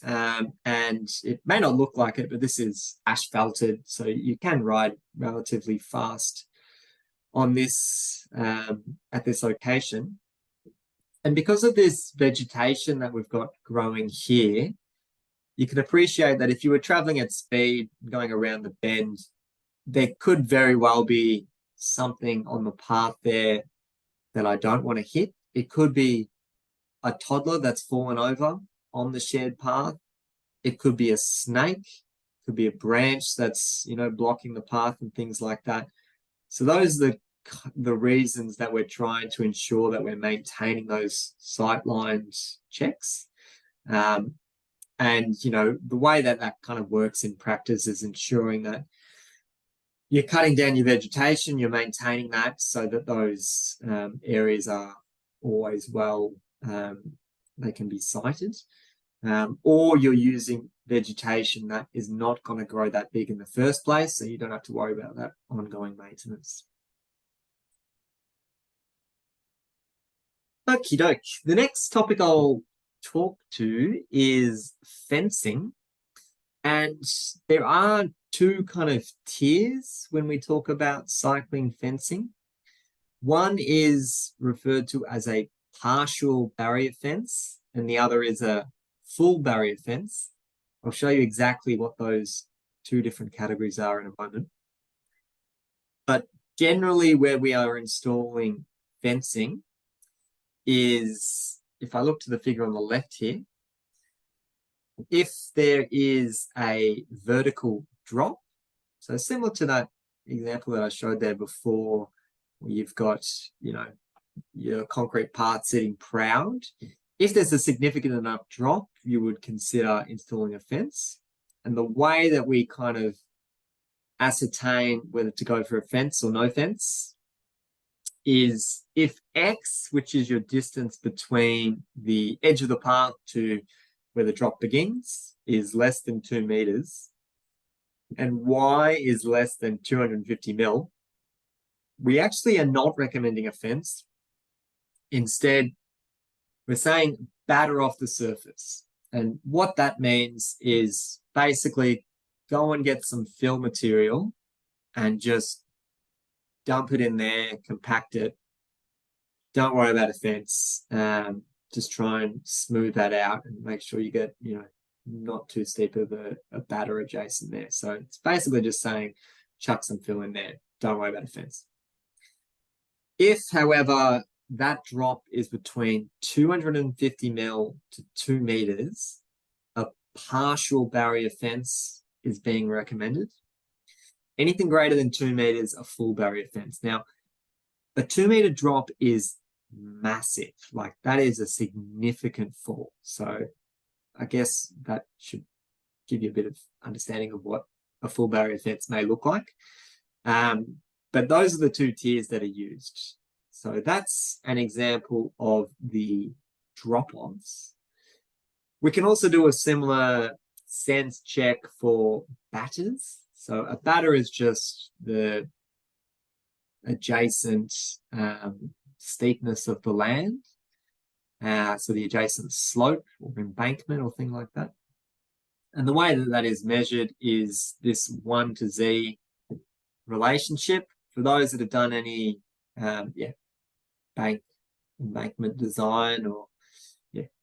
And it may not look like it, but this is asphalted, so you can ride relatively fast on this at this location. And because of this vegetation that we've got growing here, you can appreciate that if you were traveling at speed, going around the bend, there could very well be something on the path there that I don't want to hit. It could be a toddler that's fallen over on the shared path. It could be a snake, it could be a branch that's, you know, blocking the path and things like that. So those are the reasons that we're trying to ensure that we're maintaining those sight lines checks. And, you know, the way that that kind of works in practice is ensuring that you're cutting down your vegetation, you're maintaining that so that those areas are always well, they can be sighted. Or you're using vegetation that is not going to grow that big in the first place, so you don't have to worry about that ongoing maintenance. Okie doke. The next topic I'll talk to is fencing. And there are two kind of tiers when we talk about cycling fencing. One is referred to as a partial barrier fence, and the other is a full barrier fence. I'll show you exactly what those two different categories are in a moment. But generally where we are installing fencing is, if I look to the figure on the left here, if there is a vertical drop, so similar to that example that I showed there before, where you've got, you know, your concrete part sitting proud, if there's a significant enough drop, you would consider installing a fence. And the way that we kind of ascertain whether to go for a fence or no fence is if X, which is your distance between the edge of the path to where the drop begins, is less than 2 meters, and Y is less than 250 mil, we actually are not recommending a fence. Instead, we're saying batter off the surface. And what that means is basically go and get some fill material and just dump it in there, compact it. Don't worry about a fence. Just try and smooth that out and make sure you get, you know, not too steep of a batter adjacent there. So it's basically just saying chuck some fill in there. Don't worry about a fence. If, however, that drop is between 250 mil to 2 meters, a partial barrier fence is being recommended. Anything greater than 2 meters, a full barrier fence. Now, a 2 meter drop is massive. Like, that is a significant fall. So I guess that should give you a bit of understanding of what a full barrier fence may look like. But those are the two tiers that are used. So that's an example of the drop-offs. We can also do a similar sense check for batters. So a batter is just the adjacent steepness of the land. So the adjacent slope or embankment or thing like that. And the way that that is measured is this 1 to Z relationship. For those that have done any embankment design or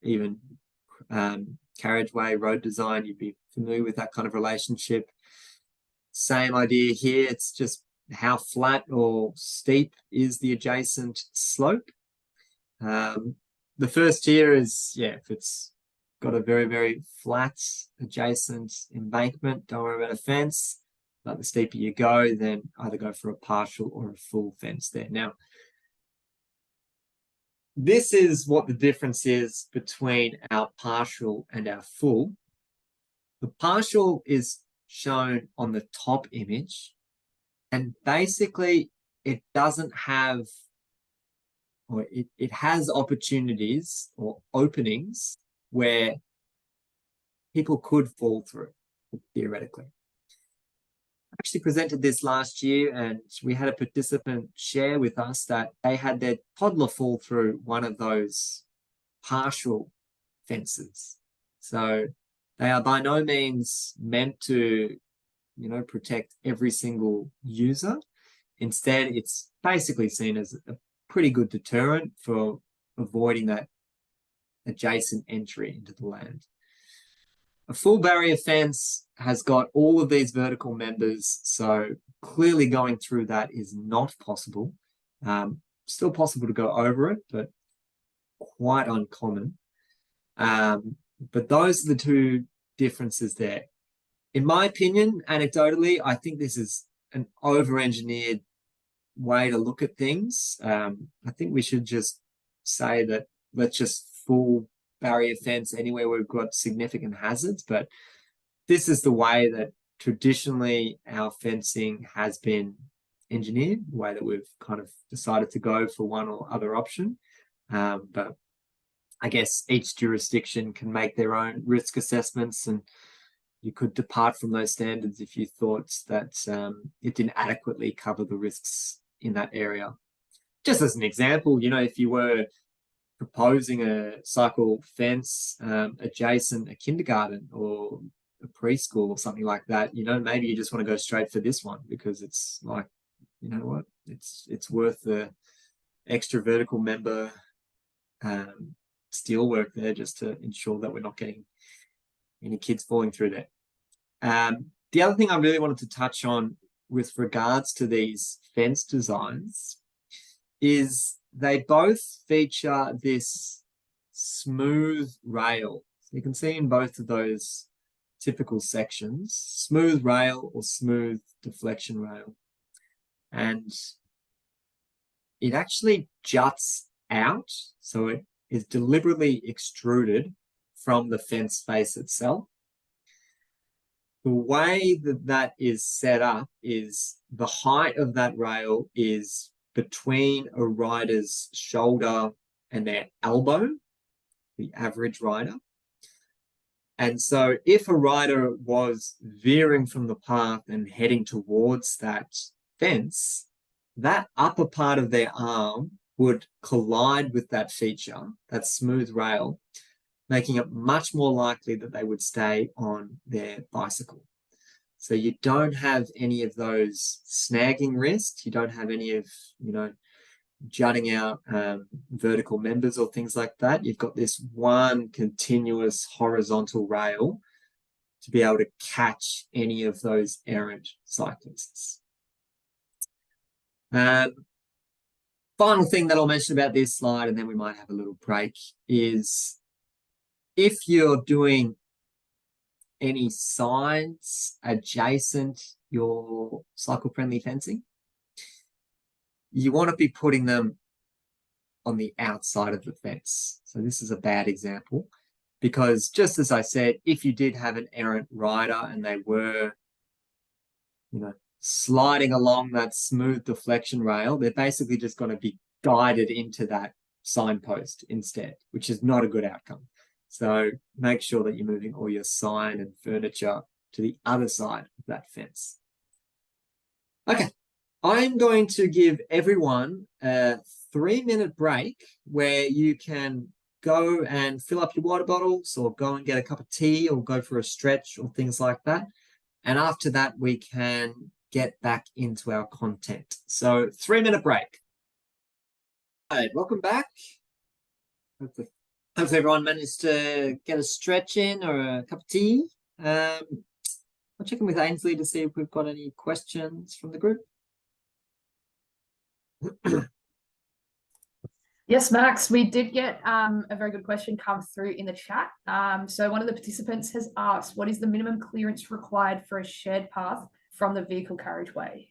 even carriageway road design, you'd be familiar with that kind of relationship. Same idea here. It's just how flat or steep is the adjacent slope. The first tier is, if it's got a very, very flat adjacent embankment, don't worry about a fence. But the steeper you go, then either go for a partial or a full fence there. Now, this is what the difference is between our partial and our full. The partial is shown on the top image, and basically it doesn't have, or it has opportunities or openings where people could fall through, theoretically. I actually presented this last year, and we had a participant share with us that they had their toddler fall through one of those partial fences. So they are by no means meant to, protect every single user. Instead, it's basically seen as a pretty good deterrent for avoiding that adjacent entry into the land. A full barrier fence has got all of these vertical members, so clearly going through that is not possible. Still possible to go over it, but quite uncommon. But those are the two differences there. In my opinion, anecdotally, I think this is an over-engineered way to look at things. I think we should just say that let's just full barrier fence anywhere we've got significant hazards, but this is the way that traditionally our fencing has been engineered, the way that we've kind of decided to go for one or other option. But I guess each jurisdiction can make their own risk assessments, and you could depart from those standards if you thought that it didn't adequately cover the risks in that area. Just as an example, if you were proposing a cycle fence adjacent a kindergarten or a preschool or something like that, maybe you just want to go straight for this one because it's like, it's worth the extra vertical member steel work there just to ensure that we're not getting any kids falling through there. The other thing I really wanted to touch on with regards to these fence designs is they both feature this smooth rail. So you can see in both of those typical sections, smooth rail or smooth deflection rail. And it actually juts out, so it is deliberately extruded from the fence face itself. The way that that is set up is the height of that rail is between a rider's shoulder and their elbow, the average rider. And so if a rider was veering from the path and heading towards that fence, that upper part of their arm would collide with that feature, that smooth rail, making it much more likely that they would stay on their bicycle. So you don't have any of those snagging risks. You don't have any of, jutting out vertical members or things like that. You've got this one continuous horizontal rail to be able to catch any of those errant cyclists. Final thing that I'll mention about this slide, and then we might have a little break, is if you're doing any signs adjacent your cycle-friendly fencing, you want to be putting them on the outside of the fence. So this is a bad example because, just as I said, if you did have an errant rider and they were, sliding along that smooth deflection rail, they're basically just going to be guided into that signpost instead, which is not a good outcome. So make sure that you're moving all your sign and furniture to the other side of that fence. Okay, I'm going to give everyone a 3-minute break where you can go and fill up your water bottles or go and get a cup of tea or go for a stretch or things like that. And after that, we can get back into our content. So 3-minute break. All right, welcome back. Hopefully everyone managed to get a stretch in or a cup of tea. I'll check in with Ainsley to see if we've got any questions from the group.
Yes, Max, we did get a very good question come through in the chat. So one of the participants has asked, what is the minimum clearance required for a shared path from the vehicle carriageway?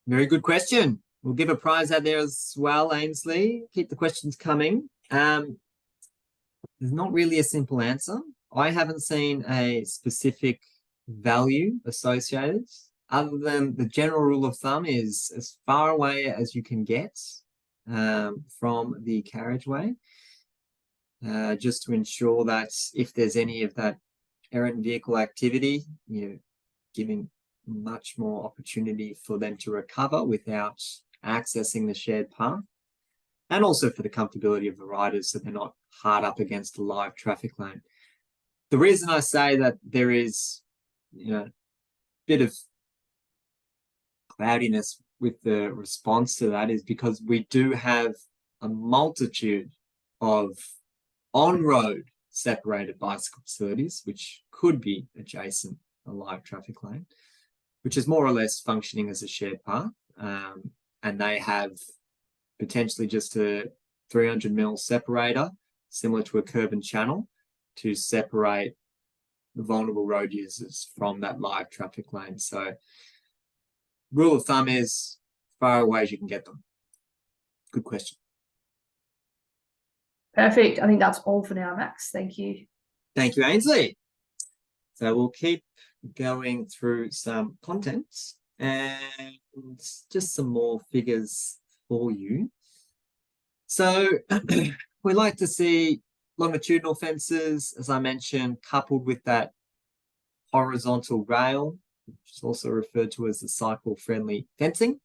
Very good question. We'll give a prize out there as well, Ainsley. Keep the questions coming. There's not really a simple answer. I haven't seen a specific value associated, other than the general rule of thumb is as far away as you can get from the carriageway, just to ensure that if there's any of that errant vehicle activity, you're giving much more opportunity for them to recover without accessing the shared path, and also for the comfortability of the riders so they're not hard up against a live traffic lane. The reason I say that there is, a bit of cloudiness with the response to that is because we do have a multitude of on-road separated bicycle facilities, which could be adjacent a live traffic lane, which is more or less functioning as a shared path. And they have potentially just a 300mm separator, similar to a curb and channel, to separate the vulnerable road users from that live traffic lane. So rule of thumb is far away as you can get them. Good question.
Perfect. I think that's all for now, Max. Thank you.
Thank you, Ainsley. So we'll keep going through some content and just some more figures for you. So we like to see longitudinal fences, as I mentioned, coupled with that horizontal rail, which is also referred to as the cycle-friendly fencing,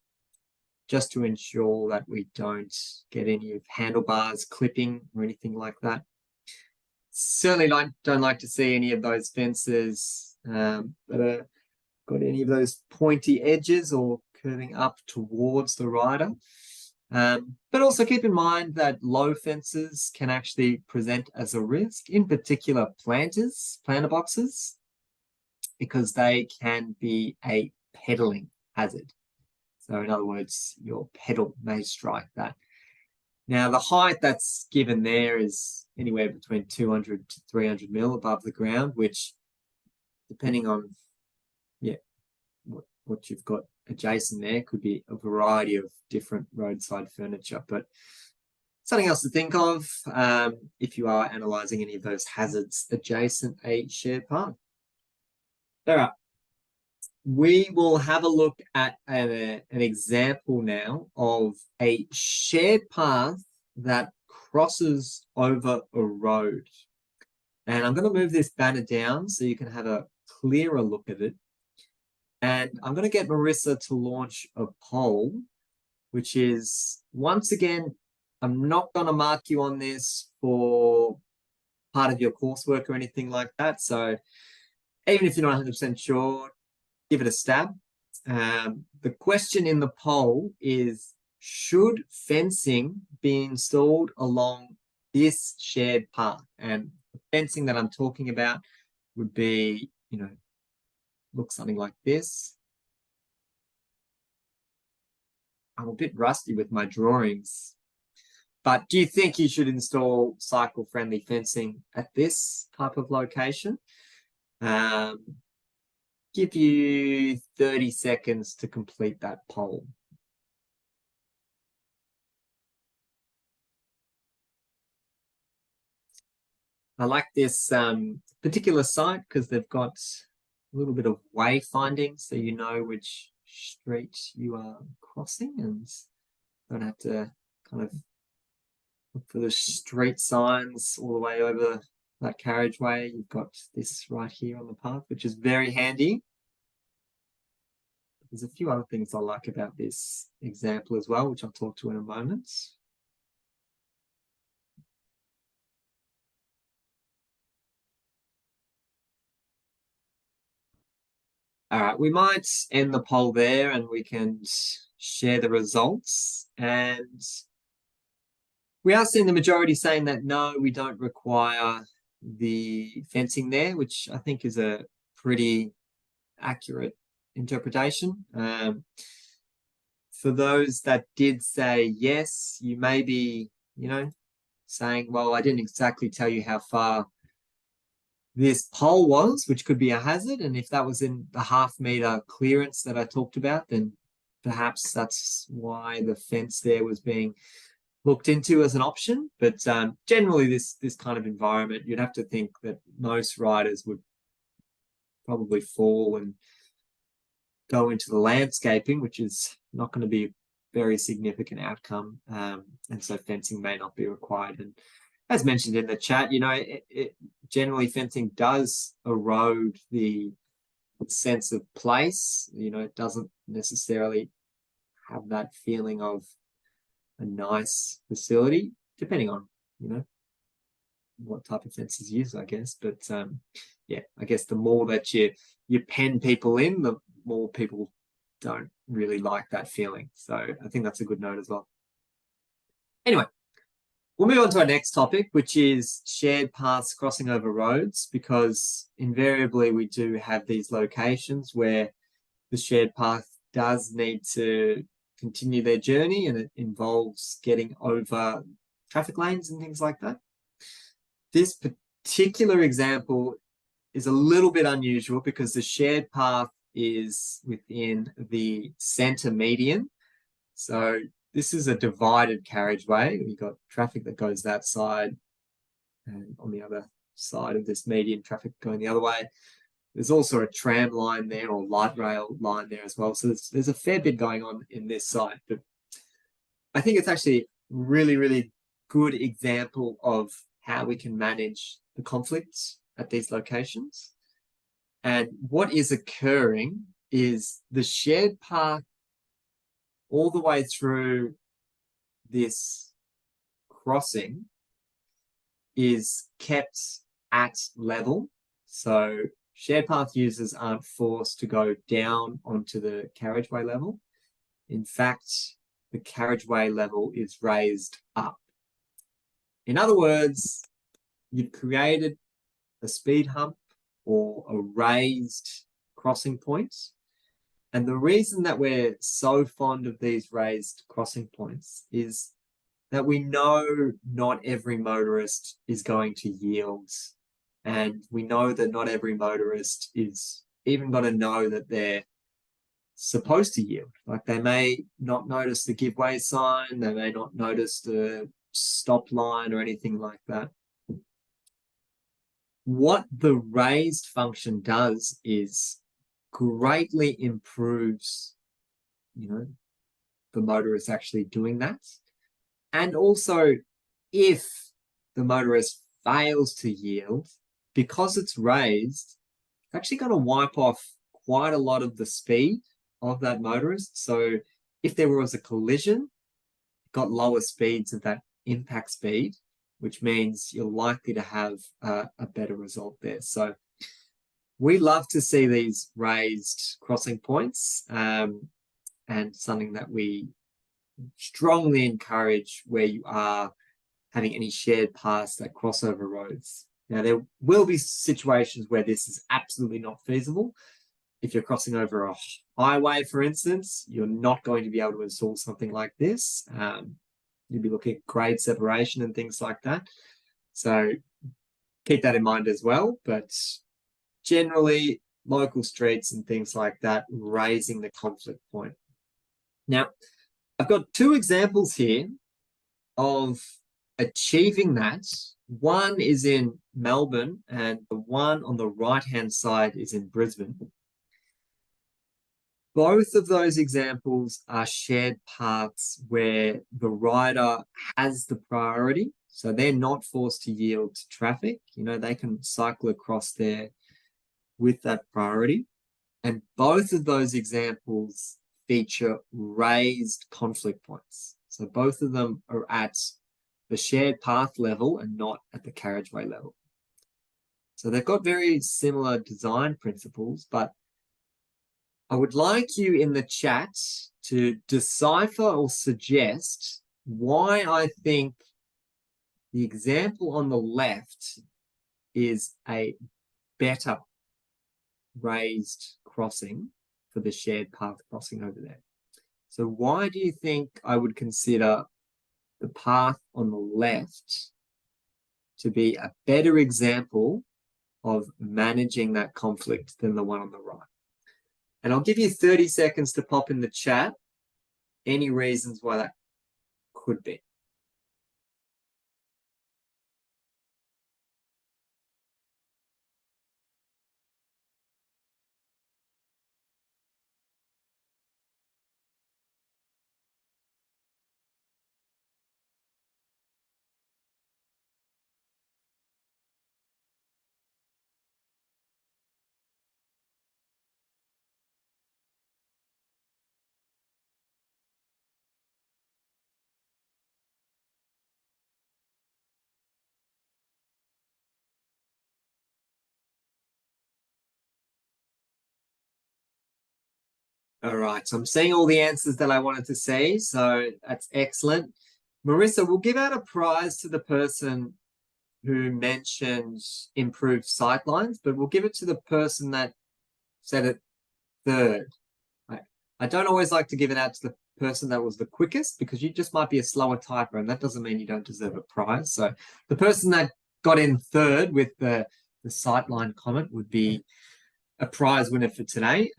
just to ensure that we don't get any of handlebars clipping or anything like that. Certainly don't like to see any of those fences that are got any of those pointy edges or curving up towards the rider. But also keep in mind that low fences can actually present as a risk, in particular planter boxes, because they can be a pedaling hazard. So in other words, your pedal may strike that. Now, the height that's given there is anywhere between 200 to 300mm above the ground, which, depending on what you've got adjacent there, could be a variety of different roadside furniture. But something else to think of if you are analysing any of those hazards adjacent a shared path. All right. We will have a look at an example now of a shared path that crosses over a road. And I'm going to move this banner down so you can have a clearer look at it. And I'm going to get Marissa to launch a poll, which is, once again, I'm not going to mark you on this for part of your coursework or anything like that. So even if you're not 100% sure, give it a stab. The question in the poll is, should fencing be installed along this shared path? And the fencing that I'm talking about would be, look something like this. I'm a bit rusty with my drawings, but do you think you should install cycle-friendly fencing at this type of location? Give you 30 seconds to complete that poll. I like this particular site because they've got a little bit of wayfinding, so you know which street you are crossing and don't have to kind of look for the street signs all the way over that carriageway. You've got this right here on the path, which is very handy. There's a few other things I like about this example as well, which I'll talk to in a moment. All right, we might end the poll there and we can share the results. And we are seeing the majority saying that no, we don't require the fencing there, which I think is a pretty accurate interpretation. For those that did say yes, you may be, saying, well, I didn't exactly tell you how far this pole was, which could be a hazard. And if that was in the 0.5 meter clearance that I talked about, then perhaps that's why the fence there was being looked into as an option. But generally, this kind of environment, you'd have to think that most riders would probably fall and go into the landscaping, which is not going to be a very significant outcome. And so fencing may not be required. And as mentioned in the chat, you know, generally fencing does erode the sense of place. You know, it doesn't necessarily have that feeling of a nice facility, depending on, you know, what type of fence is used, I guess. But yeah, I guess the more that you pen people in, the more people don't really like that feeling. So I think that's a good note as well. Anyway, we'll move on to our next topic, which is shared paths crossing over roads, because invariably we do have these locations where the shared path does need to continue their journey, and it involves getting over traffic lanes and things like that. This particular example is a little bit unusual because the shared path is within the center median. So this is a divided carriageway. You've got traffic that goes that side, and on the other side of this median, traffic going the other way. There's also a tram line there, or light rail line there as well. So there's a fair bit going on in this side. But I think it's actually really, really good example of how we can manage the conflicts at these locations. And what is occurring is the shared path all the way through this crossing is kept at level. So shared path users aren't forced to go down onto the carriageway level. In fact, the carriageway level is raised up. In other words, you've created a speed hump or a raised crossing point. And the reason that we're so fond of these raised crossing points is that we know not every motorist is going to yield. And we know that not every motorist is even going to know that they're supposed to yield. Like, they may not notice the give way sign, they may not notice the stop line or anything like that. What the raised function does is greatly improves, you know, the motorist actually doing that. And also, if the motorist fails to yield, because it's raised, it's actually going to wipe off quite a lot of the speed of that motorist. So if there was a collision, it got lower speeds of that impact speed, which means you're likely to have a better result there. So we love to see these raised crossing points, and something that we strongly encourage where you are having any shared paths that cross over roads. Now, there will be situations where this is absolutely not feasible. If you're crossing over a highway, for instance, you're not going to be able to install something like this. You'll be looking at grade separation and things like that. So keep that in mind as well. But generally, local streets and things like that, raising the conflict point. Now, I've got two examples here of achieving that. One is in Melbourne, and the one on the right-hand side is in Brisbane. Both of those examples are shared paths where the rider has the priority. So they're not forced to yield to traffic. You know, they can cycle across there with that priority. And both of those examples feature raised conflict points. So both of them are at the shared path level and not at the carriageway level. So they've got very similar design principles, but I would like you in the chat to decipher or suggest why I think the example on the left is a better raised crossing for the shared path crossing over there. So why do you think I would consider the path on the left to be a better example of managing that conflict than the one on the right? And I'll give you 30 seconds to pop in the chat any reasons why that could be? All right, so I'm seeing all the answers that I wanted to see, so that's excellent. Marissa, we'll give out a prize to the person who mentioned improved sightlines, but we'll give it to the person that said it third. I don't always like to give it out to the person that was the quickest, because you just might be a slower typer, and that doesn't mean you don't deserve a prize. So the person that got in third with the sightline comment would be a prize winner for today.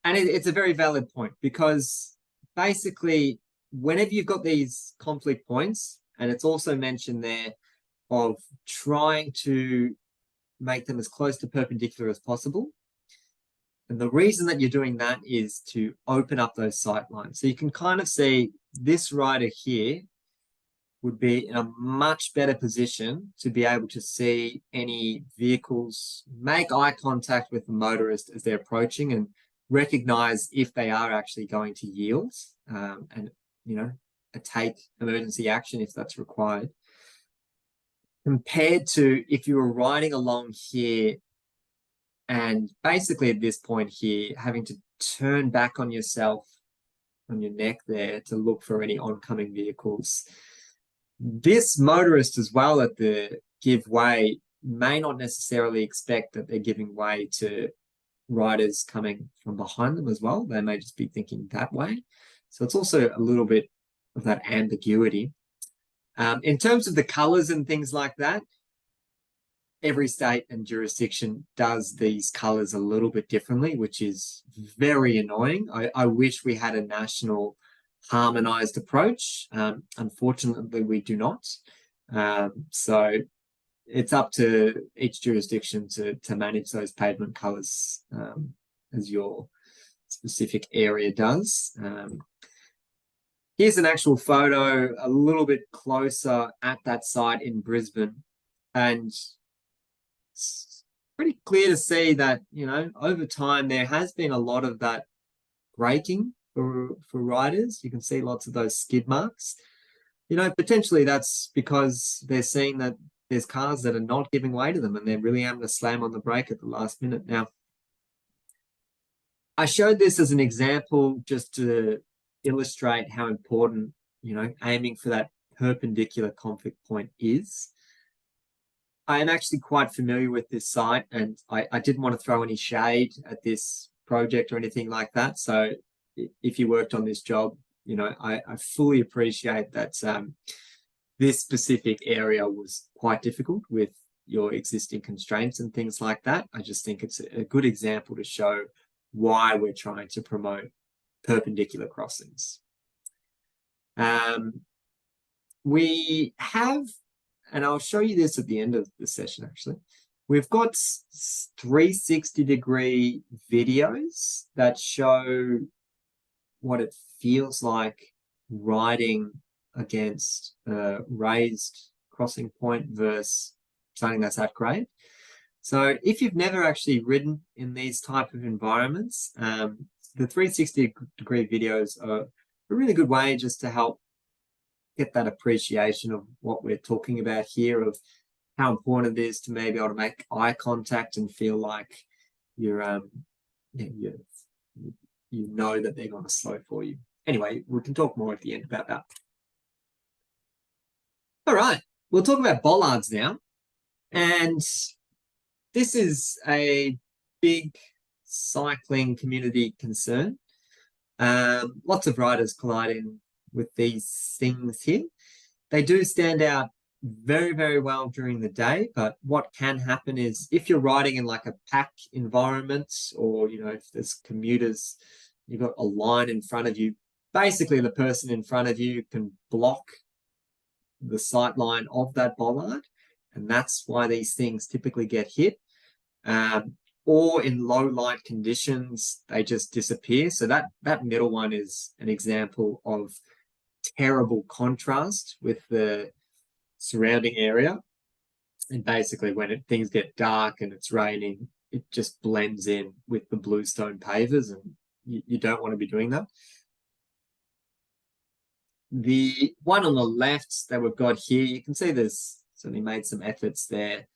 And it's a very valid point, because basically whenever you've got these conflict points, and it's also mentioned there of trying to make them as close to perpendicular as possible. And the reason that you're doing that is to open up those sight lines. So you can kind of see this rider here would be in a much better position to be able to see any vehicles, make eye contact with the motorist as they're approaching, and recognize if they are actually going to yield, and, you know, take emergency action if that's required. Compared to if you were riding along here and basically at this point here, having to turn back on yourself, on your neck there, to look for any oncoming vehicles. This motorist as well at the give way may not necessarily expect that they're giving way to riders coming from behind them as well. They may just be thinking that way. So it's also a little bit of that ambiguity. In terms of the colors and things like that, every state and jurisdiction does these colors a little bit differently, which is very annoying. I wish we had a national harmonized approach. Unfortunately, we do not. So it's up to each jurisdiction to manage those pavement colors as your specific area does. Here's an actual photo a little bit closer at that site in Brisbane. And it's pretty clear to see that, you know, over time there has been a lot of that braking for riders. You can see lots of those skid marks. You know, potentially that's because they're seeing that there's cars that are not giving way to them and they're really having to slam on the brake at the last minute. Now, I showed this as an example just to illustrate how important, you know, aiming for that perpendicular conflict point is. I am actually quite familiar with this site, and I didn't want to throw any shade at this project or anything like that. So if you worked on this job, you know, I fully appreciate that this specific area was quite difficult with your existing constraints and things like that. I just think it's a good example to show why we're trying to promote perpendicular crossings. We have, and I'll show you this at the end of the session actually, we've got 360-degree videos that show what it feels like riding against a raised crossing point versus something that's at grade. So if you've never actually ridden in these type of environments, the 360-degree videos are a really good way just to help get that appreciation of what we're talking about here, of how important it is to maybe be able to make eye contact and feel like you're, you know that they're going to slow for you. Anyway, we can talk more at the end about that. All right, we'll talk about bollards now. And this is a big cycling community concern. Lots of riders colliding with these things here. They do stand out very, very well during the day, but what can happen is if you're riding in like a pack environment, or, you know, if there's commuters, you've got a line in front of you, basically the person in front of you can block the sight line of that bollard, and that's why these things typically get hit. Or in low light conditions, they just disappear. So that middle one is an example of terrible contrast with the surrounding area. And basically when things get dark and it's raining, it just blends in with the bluestone pavers, and you don't want to be doing that. The one on the left that we've got here, you can see there's certainly made some efforts there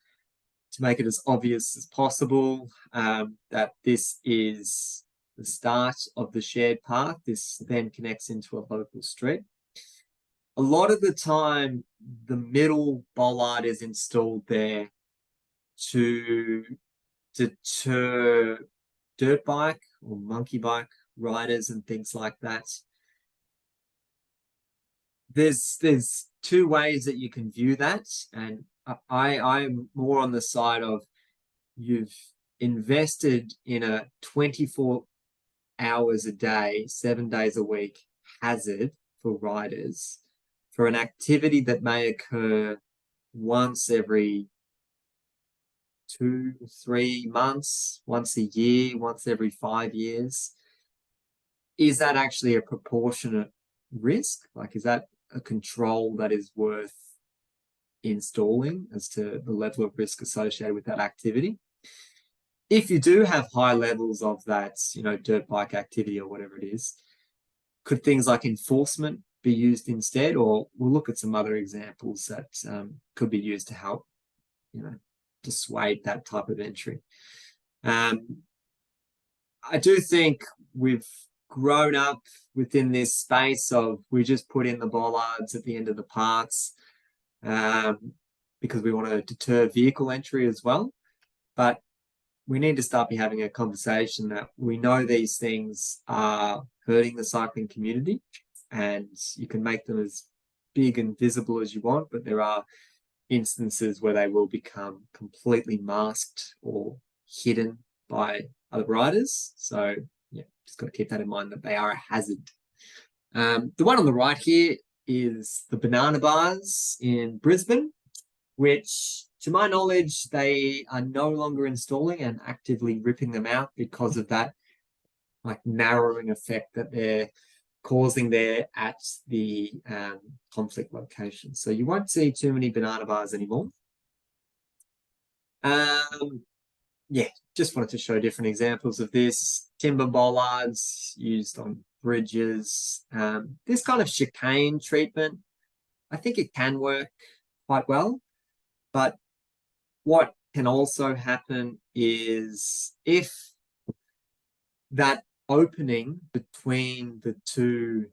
to make it as obvious as possible that this is the start of the shared path. This then connects into a local street. A lot of the time, the middle bollard is installed there to deter dirt bike or monkey bike riders and things like that. There's two ways that you can view that, and I'm more on the side of you've invested in a 24 hours a day, 7 days a week hazard for riders for an activity that may occur once every 2-3 months, once a year, once every 5 years. Is that actually a proportionate risk? Like, is that a control that is worth installing as to the level of risk associated with that activity? If you do have high levels of that, dirt bike activity or whatever it is, could things like enforcement be used instead? Or we'll look at some other examples that could be used to help, dissuade that type of entry. I do think we've grown up within this space of we just put in the bollards at the end of the paths because we want to deter vehicle entry as well. But we need to start having a conversation that we know these things are hurting the cycling community, and you can make them as big and visible as you want, but there are instances where they will become completely masked or hidden by other riders. So yeah, just got to keep that in mind, that they are a hazard. The one on the right here is the banana bars in Brisbane, which to my knowledge, they are no longer installing and actively ripping them out because of that narrowing effect that they're causing there at the conflict location. So you won't see too many banana bars anymore. Yeah, just wanted to show different examples of this. Timber bollards used on bridges. This kind of chicane treatment, I think it can work quite well. But what can also happen is if that opening between the two,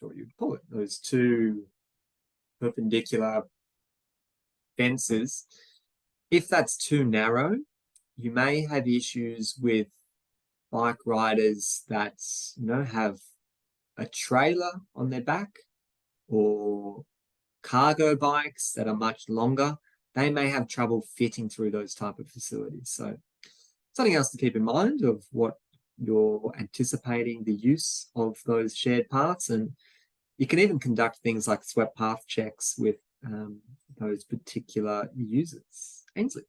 what you'd call it, those two perpendicular fences, if that's too narrow, you may have issues with bike riders that have a trailer on their back or cargo bikes that are much longer. They may have trouble fitting through those type of facilities. So something else to keep in mind of what you're anticipating the use of those shared paths. And you can even conduct things like swept path checks with those particular users. Ainsley.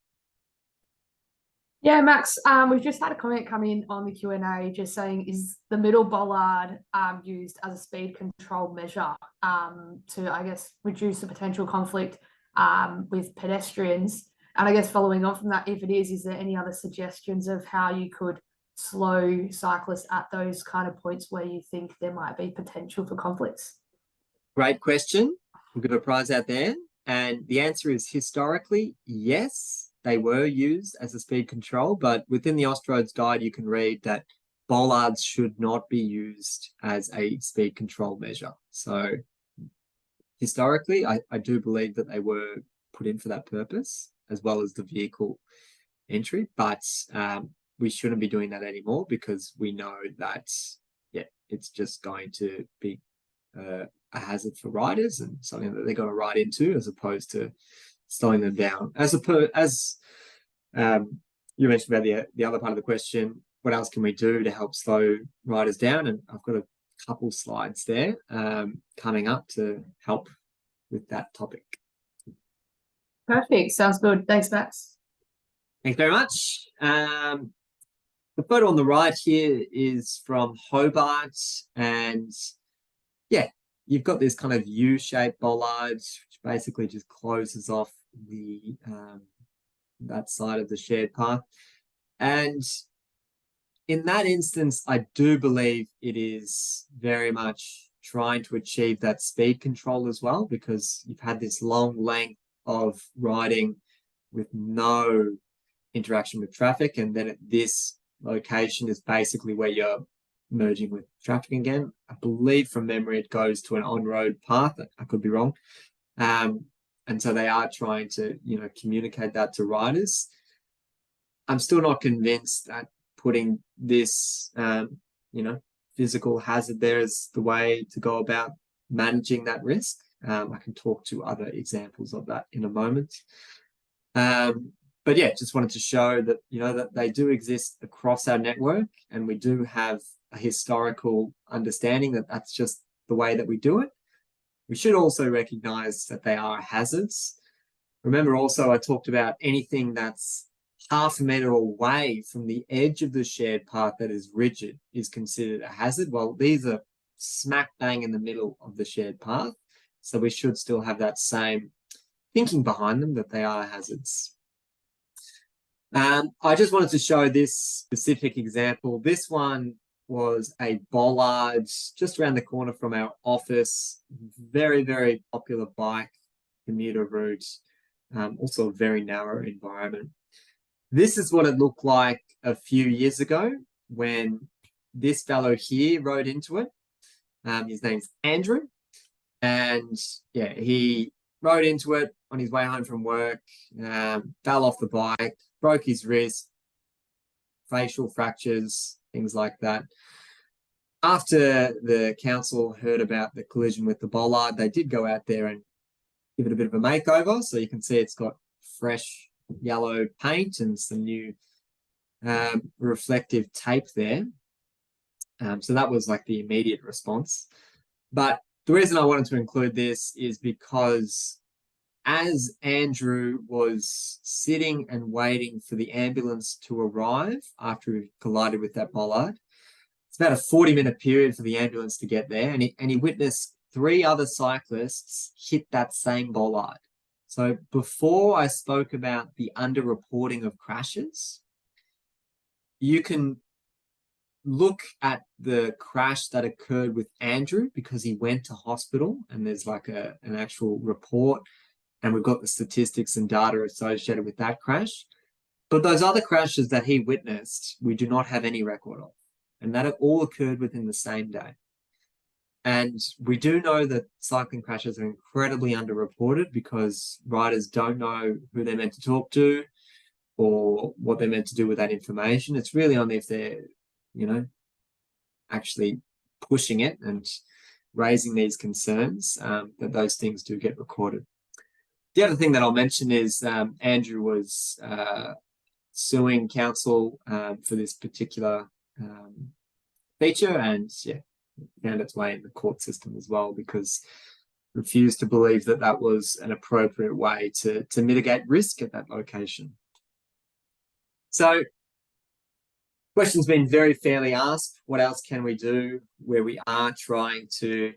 Yeah, Max, we've just had a comment come in on the Q&A just saying, is the middle bollard used as a speed control measure to, I guess, reduce the potential conflict with pedestrians? And I guess following on from that, if it is there any other suggestions of how you could slow cyclists at those kind of points where you think there might be potential for conflicts?
Great question. We'll give a prize out there. And the answer is historically, yes, they were used as a speed control, but within the Austroads Guide, you can read that bollards should not be used as a speed control measure. So historically, I do believe that they were put in for that purpose, as well as the vehicle entry, but we shouldn't be doing that anymore because we know that, it's just going to be a hazard for riders and something that they're going to ride into, as opposed to slowing them down. As you mentioned about the other part of the question, what else can we do to help slow riders down? And I've got a couple slides there coming up to help with that topic.
Perfect. Sounds good. Thanks, Max.
Thanks very much. The photo on the right here is from Hobart, and yeah, you've got this kind of U-shaped bollard, which basically just closes off the that side of the shared path. And in that instance, I do believe it is very much trying to achieve that speed control as well, because you've had this long length of riding with no interaction with traffic, and then at this location is basically where you're merging with traffic again. I believe from memory it goes to an on-road path. I could be wrong. And so they are trying to, communicate that to riders. I'm still not convinced that putting this, physical hazard there is the way to go about managing that risk. I can talk to other examples of that in a moment. But yeah, just wanted to show that, that they do exist across our network, and we do have a historical understanding that that's just the way that we do it. We should also recognize that they are hazards. Remember also, I talked about anything that's half a meter away from the edge of the shared path that is rigid is considered a hazard. Well, these are smack bang in the middle of the shared path. So we should still have that same thinking behind them, that they are hazards. I just wanted to show this specific example. This one was a bollard just around the corner from our office. Very, very popular bike commuter route. Also a very narrow environment. This is what it looked like a few years ago when this fellow here rode into it. His name's Andrew. And yeah, he rode into it on his way home from work, fell off the bike, broke his wrist, facial fractures, things like that. After the council heard about the collision with the bollard, they did go out there and give it a bit of a makeover. So you can see it's got fresh yellow paint and some new reflective tape there. So that was like the immediate response. But the reason I wanted to include this is because as Andrew was sitting and waiting for the ambulance to arrive after he collided with that bollard, it's about a 40-minute period for the ambulance to get there, and he witnessed 3 other cyclists hit that same bollard. So before I spoke about the underreporting of crashes, you can look at the crash that occurred with Andrew because he went to hospital, and there's like an actual report, and we've got the statistics and data associated with that crash. But those other crashes that he witnessed, we do not have any record of, and that all occurred within the same day. And we do know that cycling crashes are incredibly underreported because riders don't know who they're meant to talk to or what they're meant to do with that information. It's really only if they're, actually pushing it and raising these concerns that those things do get recorded. The other thing that I'll mention is Andrew was suing council for this particular feature, and yeah, found its way in the court system as well because refused to believe that that was an appropriate way to mitigate risk at that location. So question's been very fairly asked. What else can we do where we are trying to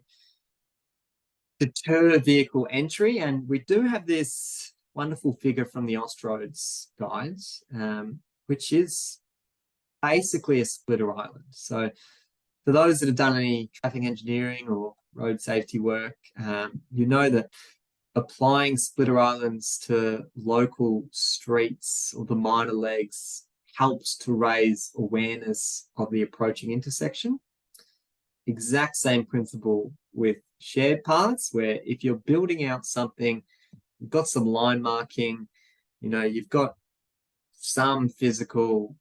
deter vehicle entry? And we do have this wonderful figure from the Austroads guides, which is basically a splitter island. So for those that have done any traffic engineering or road safety work, you know that applying splitter islands to local streets or the minor legs helps to raise awareness of the approaching intersection. Exact same principle with shared paths, where if you're building out something, you've got some line marking, you've got some physical,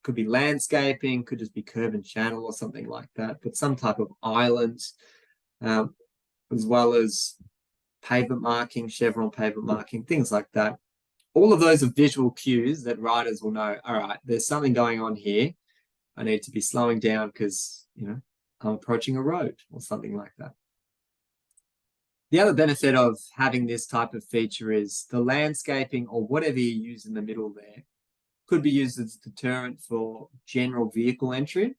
could be landscaping, could just be curb and channel or something like that, but some type of island, as well as pavement marking, chevron pavement marking, things like that. all of those are visual cues that riders will know, all right, there's something going on here. I need to be slowing down because, you know, I'm approaching a road or something like that. The other benefit of having this type of feature is the landscaping or whatever you use in the middle there could be used as a deterrent for general vehicle entry.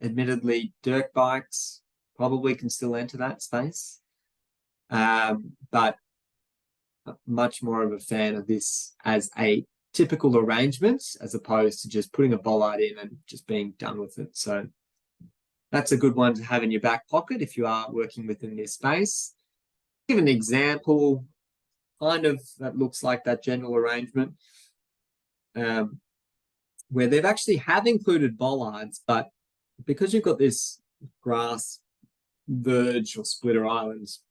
Admittedly, dirt bikes probably can still enter that space, but much more of a fan of this as a typical arrangement as opposed to just putting a bollard in and just being done with it. So that's a good one to have in your back pocket if you are working within this space. Give an example, kind of that looks like that general arrangement, where they've actually have included bollards, but because you've got this grass verge or splitter islands,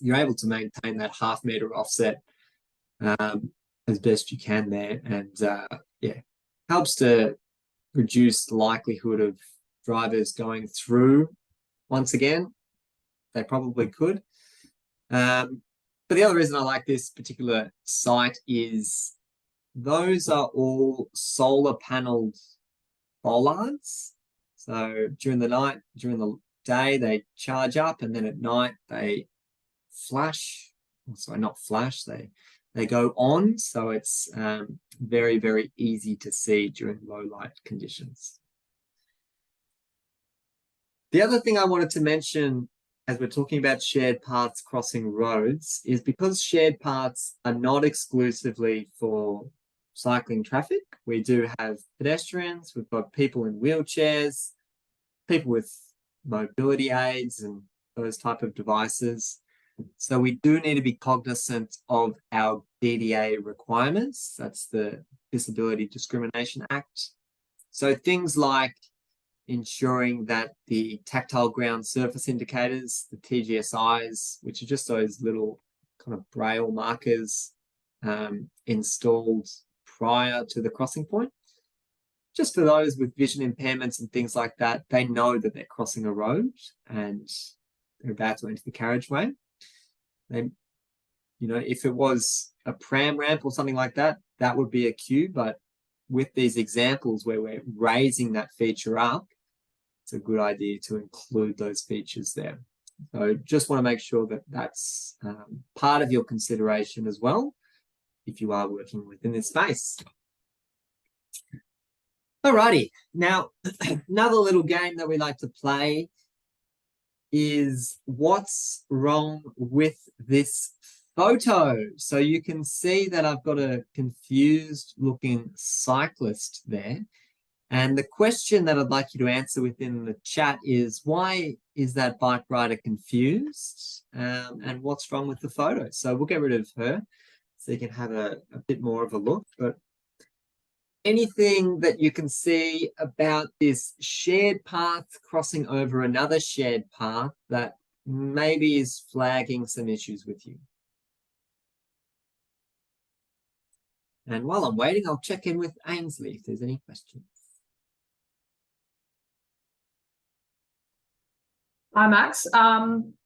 you're able to maintain that half-meter offset as best you can there, and yeah, helps to reduce the likelihood of drivers going through. Once again, they probably could. But the other reason I like this particular site is those are all solar paneled bollards. So during the night, during the day, they charge up, and then at night they flash. Sorry, not flash. They go on. So it's very, very easy to see during low light conditions. The other thing I wanted to mention as we're talking about shared paths crossing roads is because shared paths are not exclusively for cycling traffic. We do have pedestrians, we've got people in wheelchairs, people with mobility aids and those type of devices. So we do need to be cognizant of our DDA requirements. That's the Disability Discrimination Act. So things like ensuring that the tactile ground surface indicators, the TGSIs, which are just those little kind of braille markers installed prior to the crossing point. Just for those with vision impairments and things like that, they know that they're crossing a road and they're about to enter the carriageway. They, you know, if it was a pram ramp or something like that, that would be a cue. But with these examples where we're raising that feature up, it's a good idea to include those features there. So just want to make sure that that's part of your consideration as well, if you are working within this space. Alrighty, now another little game that we like to play is what's wrong with this photo. So you can see that I've got a confused looking cyclist there. And the question that I'd like you to answer within the chat is, why is that bike rider confused? And what's wrong with the photo? So we'll get rid of her so you can have a bit more of a look. But anything that you can see about this shared path crossing over another shared path that maybe is flagging some issues with you? And while I'm waiting, I'll check in with Ainsley if there's any questions.
Hi, Max.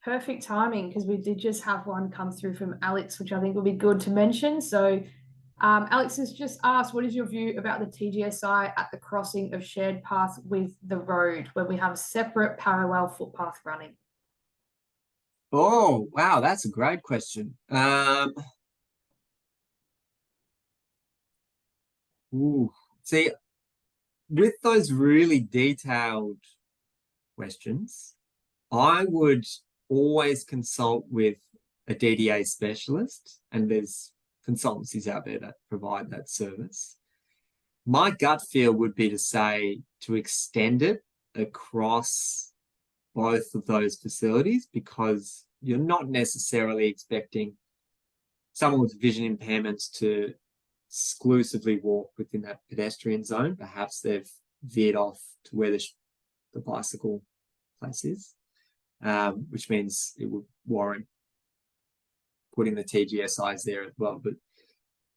Perfect timing because we did just have one come through from Alex, which I think will be good to mention. So Alex has just asked, what is your view about the TGSI at the crossing of shared path with the road where we have separate parallel footpath running?
Oh, wow, that's a great question. See, with those really detailed questions, I would always consult with a DDA specialist, and there's consultancies out there that provide that service. My gut feel would be to say to extend it across both of those facilities, because you're not necessarily expecting someone with vision impairments to exclusively walk within that pedestrian zone. Perhaps they've veered off to where the bicycle place is, which means it would warrant putting the TGSIs there as well. But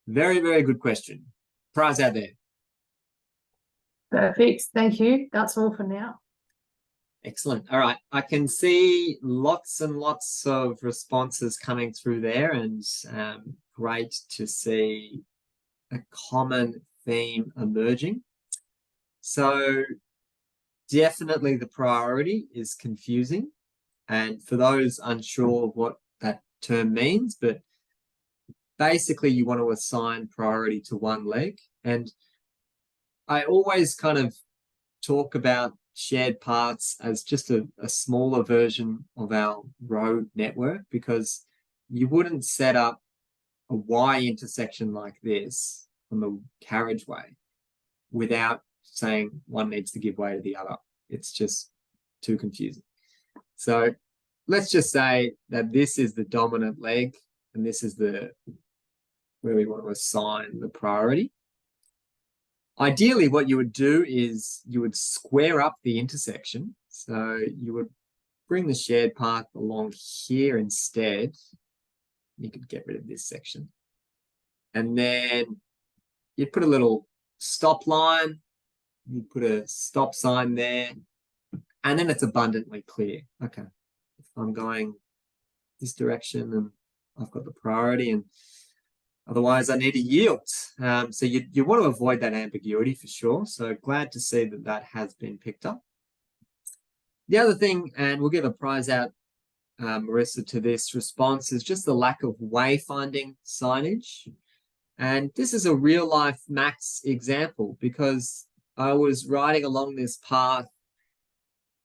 very, very good question. Prize out there.
Perfect. Thank you. That's all for now.
Excellent. All right. I can see lots and lots of responses coming through there, and great to see a common theme emerging. So definitely the priority is confusing. And for those unsure of what that term means, but basically you want to assign priority to one leg. And I always kind of talk about shared paths as just a smaller version of our road network, because you wouldn't set up a Y intersection like this on the carriageway without saying one needs to give way to the other. It's just too confusing. So let's just say that this is the dominant leg and this is the where we want to assign the priority. Ideally, what you would do is you would square up the intersection. So you would bring the shared path along here instead. You could get rid of this section. And then you'd put a little stop line. You'd put a stop sign there. And then it's abundantly clear. Okay, if I'm going this direction and I've got the priority, and otherwise I need to yield. So you want to avoid that ambiguity for sure. So glad to see that that has been picked up. The other thing, and we'll give a prize out, Marissa, to this response, is just the lack of wayfinding signage. And this is a real life Max example, because I was riding along this path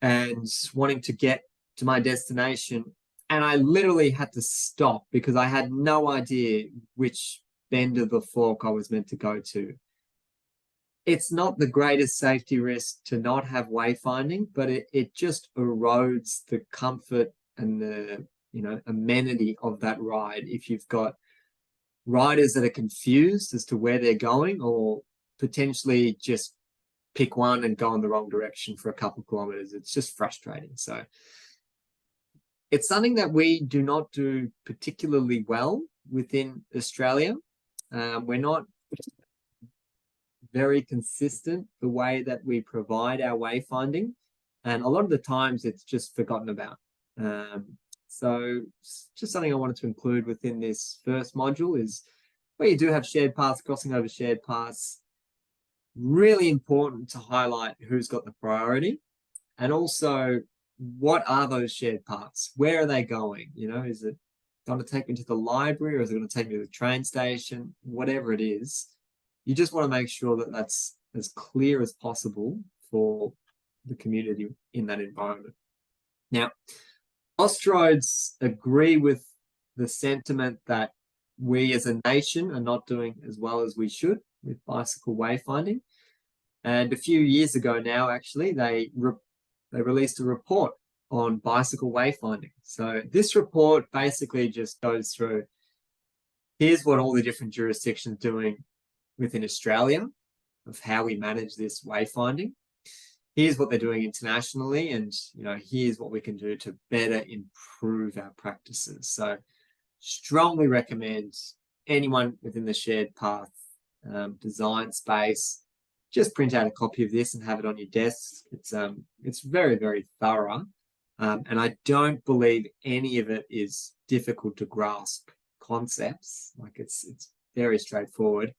and wanting to get to my destination, and I literally had to stop because I had no idea which bend of the fork I was meant to go to. It's not the greatest safety risk to not have wayfinding, but it just erodes the comfort and the amenity of that ride if you've got riders that are confused as to where they're going, or potentially just pick one and go in the wrong direction for a couple of kilometers. It's just frustrating. So it's something that we do not do particularly well within Australia. We're not very consistent the way that we provide our wayfinding, and a lot of the times it's just forgotten about. So just something I wanted to include within this first module is where you do have shared paths, crossing over shared paths, really important to highlight who's got the priority, and also what are those shared paths? Where are they going? Is it going to take me to the library, or is it going to take me to the train station? Whatever it is, you just want to make sure that that's as clear as possible for the community in that environment. Now, Austroads agree with the sentiment that we as a nation are not doing as well as we should with bicycle wayfinding. And a few years ago now, actually, they released a report on bicycle wayfinding. So this report basically just goes through, here's what all the different jurisdictions are doing within Australia of how we manage this wayfinding. Here's what they're doing internationally, and here's what we can do to better improve our practices. So strongly recommend anyone within the shared path design space, just print out a copy of this and have it on your desk. It's very, very thorough. And I don't believe any of it is difficult to grasp concepts. Like it's very straightforward.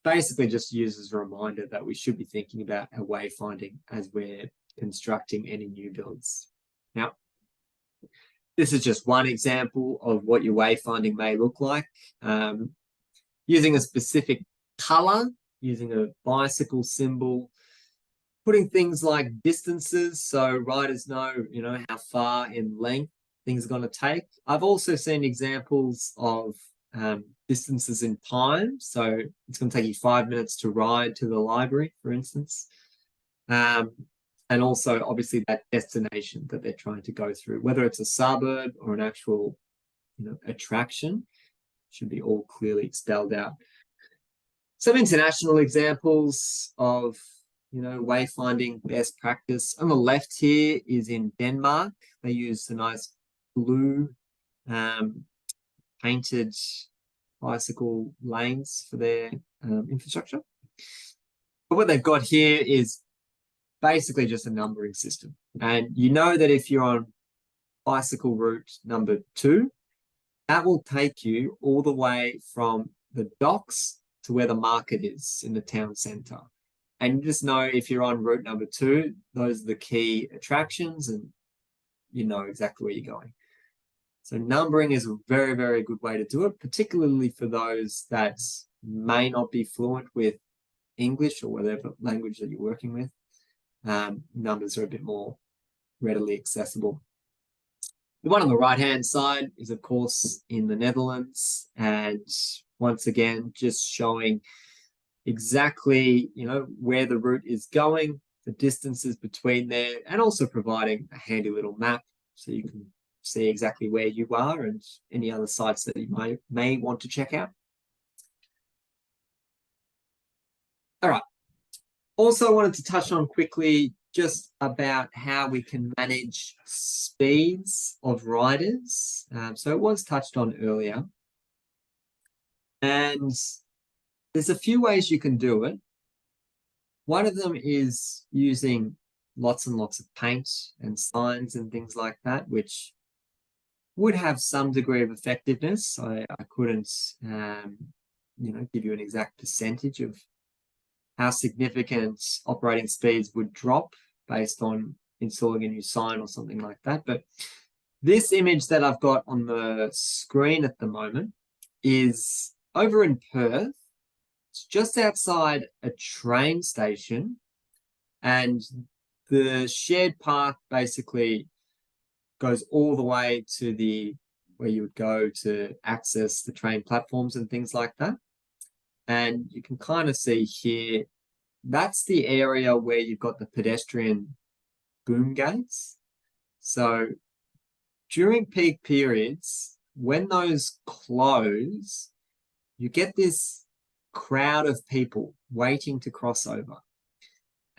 Basically just uses a reminder that we should be thinking about our wayfinding as we're constructing any new builds. Now, this is just one example of what your wayfinding may look like. Using a specific color, using a bicycle symbol, putting things like distances so riders know, how far in length things are going to take. I've also seen examples of distances in time. So it's going to take you 5 minutes to ride to the library, for instance. And also, obviously, that destination that they're trying to go through, whether it's a suburb or an actual, attraction, should be all clearly spelled out. Some international examples of, wayfinding best practice. On the left here is in Denmark. They use the nice blue painted bicycle lanes for their infrastructure. But what they've got here is basically just a numbering system. And that if you're on bicycle route number 2, that will take you all the way from the docks to where the market is in the town centre. And you just know if you're on route number 2, those are the key attractions and you know exactly where you're going. So numbering is a very, very good way to do it, particularly for those that may not be fluent with English or whatever language that you're working with. Numbers are a bit more readily accessible. The one on the right-hand side is, of course, in the Netherlands. And once again, just showing exactly, you know, where the route is going, the distances between there, and also providing a handy little map so you can see exactly where you are and any other sites that you may want to check out. All right. Also wanted to touch on quickly just about how we can manage speeds of riders. So it was touched on earlier. And there's a few ways you can do it. One of them is using lots and lots of paint and signs and things like that, which would have some degree of effectiveness. I couldn't, you know, give you an exact percentage of how significant operating speeds would drop based on installing a new sign or something like that. But this image that I've got on the screen at the moment is over in Perth. It's just outside a train station, and the shared path basically goes all the way to where you would go to access the train platforms and things like that. And you can kind of see here, that's the area where you've got the pedestrian boom gates. So during peak periods, when those close, you get this crowd of people waiting to cross over.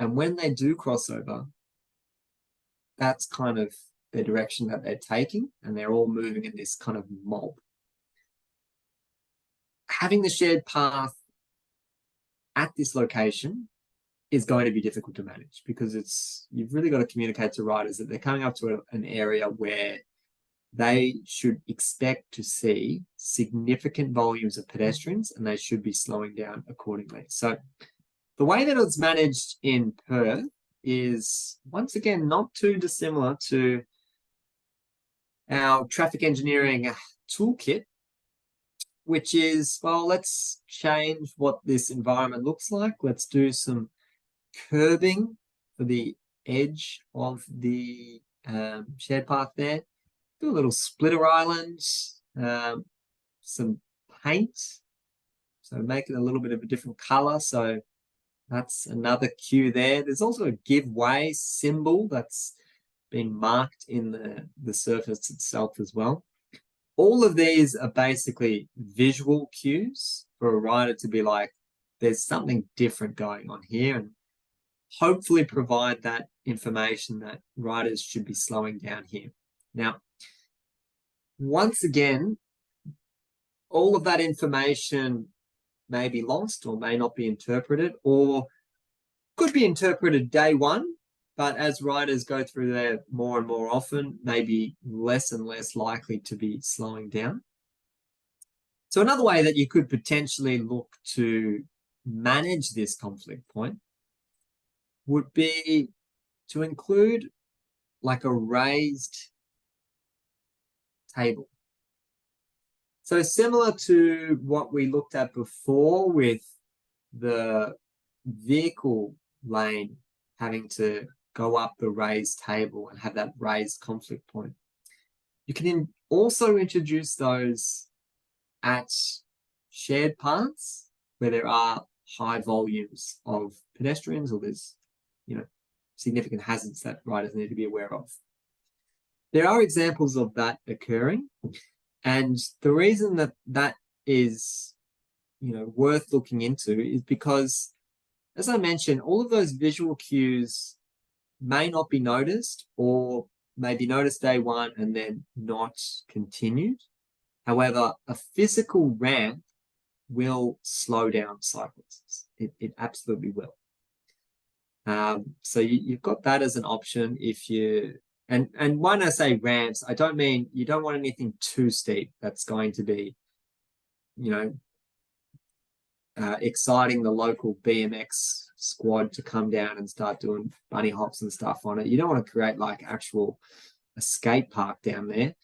And when they do cross over, that's kind of the direction that they're taking, and they're all moving in this kind of mob. Having the shared path at this location is going to be difficult to manage because you've really got to communicate to riders that they're coming up to an area where they should expect to see significant volumes of pedestrians, and they should be slowing down accordingly. So the way that it's managed in Perth is, once again, not too dissimilar to our traffic engineering toolkit, which is, well, let's change what this environment looks like. Let's do some curbing for the edge of the shared path there. Do a little splitter island, some paint, so make it a little bit of a different color. So that's another cue there. There's also a give way symbol that's been marked in the surface itself as well. All of these are basically visual cues for a rider to be like, there's something different going on here, and hopefully provide that information that riders should be slowing down here. Now, once again, all of that information may be lost or may not be interpreted, or could be interpreted day one, but as riders go through there more and more often, may be less and less likely to be slowing down. So another way that you could potentially look to manage this conflict point would be to include like a raised table. So similar to what we looked at before with the vehicle lane having to go up the raised table and have that raised conflict point, you can also introduce those at shared paths where there are high volumes of pedestrians, or there's, you know, significant hazards that riders need to be aware of. There are examples of that occurring, and the reason that that is, you know, worth looking into is because, as I mentioned, all of those visual cues may not be noticed, or may be noticed day one and then not continued. However, a physical ramp will slow down cyclists. It absolutely will. So you've got that as an option if you, and when I say ramps, I don't mean you don't want anything too steep that's going to be, you know, exciting the local BMX squad to come down and start doing bunny hops and stuff on it. You don't want to create like actual a skate park down there.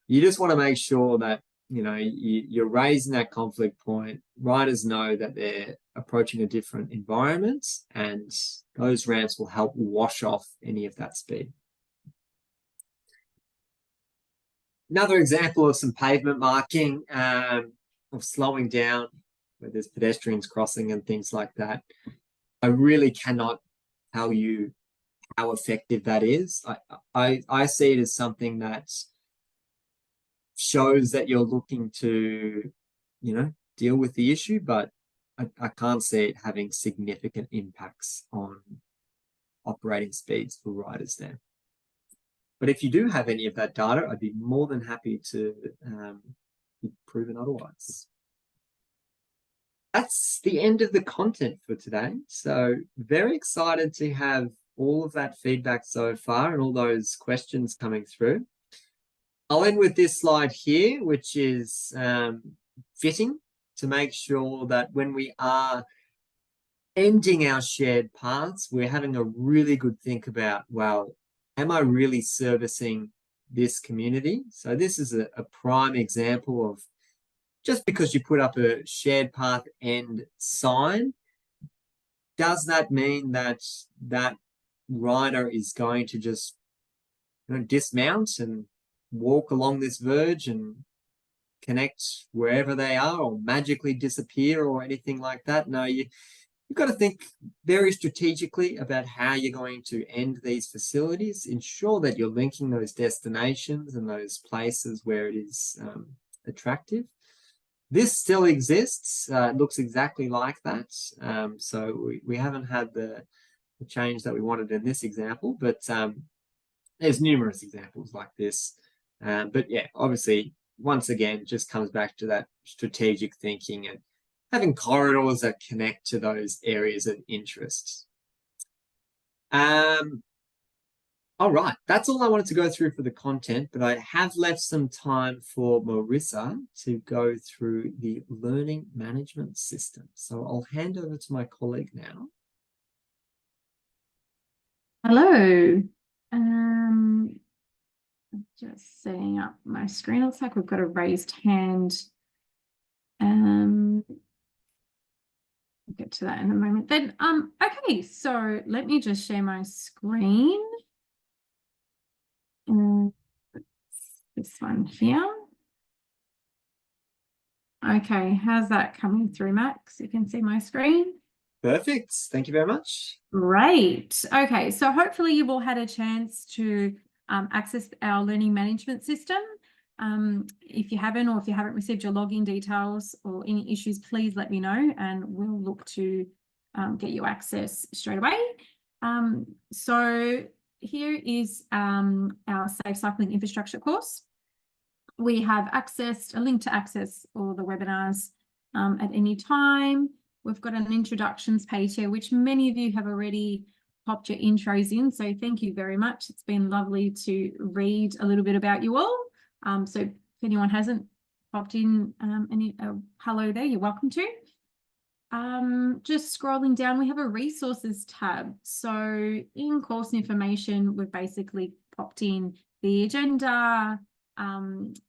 You just want to make sure that, you know, you're raising that conflict point. Riders know that they're approaching a different environment, and those ramps will help wash off any of that speed. Another example of some pavement marking, of slowing down where there's pedestrians crossing and things like that. I really cannot tell you how effective that is. I see it as something that shows that you're looking to, you know, deal with the issue, but I can't see it having significant impacts on operating speeds for riders there. But if you do have any of that data, I'd be more than happy to be proven otherwise. That's the end of the content for today. So very excited to have all of that feedback so far and all those questions coming through. I'll end with this slide here, which is fitting to make sure that when we are ending our shared paths, we're having a really good think about, well, am I really servicing this community? So this is a prime example of, just because you put up a shared path end sign, does that mean that that rider is going to just, you know, dismount and walk along this verge and connect wherever they are, or magically disappear or anything like that? No, you've got to think very strategically about how you're going to end these facilities. Ensure that you're linking those destinations and those places where it is attractive. This still exists. It looks exactly like that. So we haven't had the change that we wanted in this example, but there's numerous examples like this. But yeah, obviously, once again, just comes back to that strategic thinking and having corridors that connect to those areas of interest. All right, that's all I wanted to go through for the content, but I have left some time for Marissa to go through the learning management system. So I'll hand over to my colleague now.
Hello. Just setting up my screen. Looks like we've got a raised hand. We'll get to that in a moment. Then, okay, so let me just share my screen. This one here. Okay, how's that coming through, Max? You can see my screen.
Perfect. Thank you very much.
Great. Okay, so hopefully you've all had a chance to access our learning management system. If you haven't, or if you haven't received your login details or any issues, please let me know and we'll look to get you access straight away. So here is our Safe Cycling Infrastructure course. We have accessed a link to access all the webinars at any time. We've got an introductions page here, which many of you have already popped your intros in. So thank you very much. It's been lovely to read a little bit about you all. So if anyone hasn't popped in any hello there, you're welcome to. Just scrolling down, we have a resources tab. So in course information, we've basically popped in the agenda and,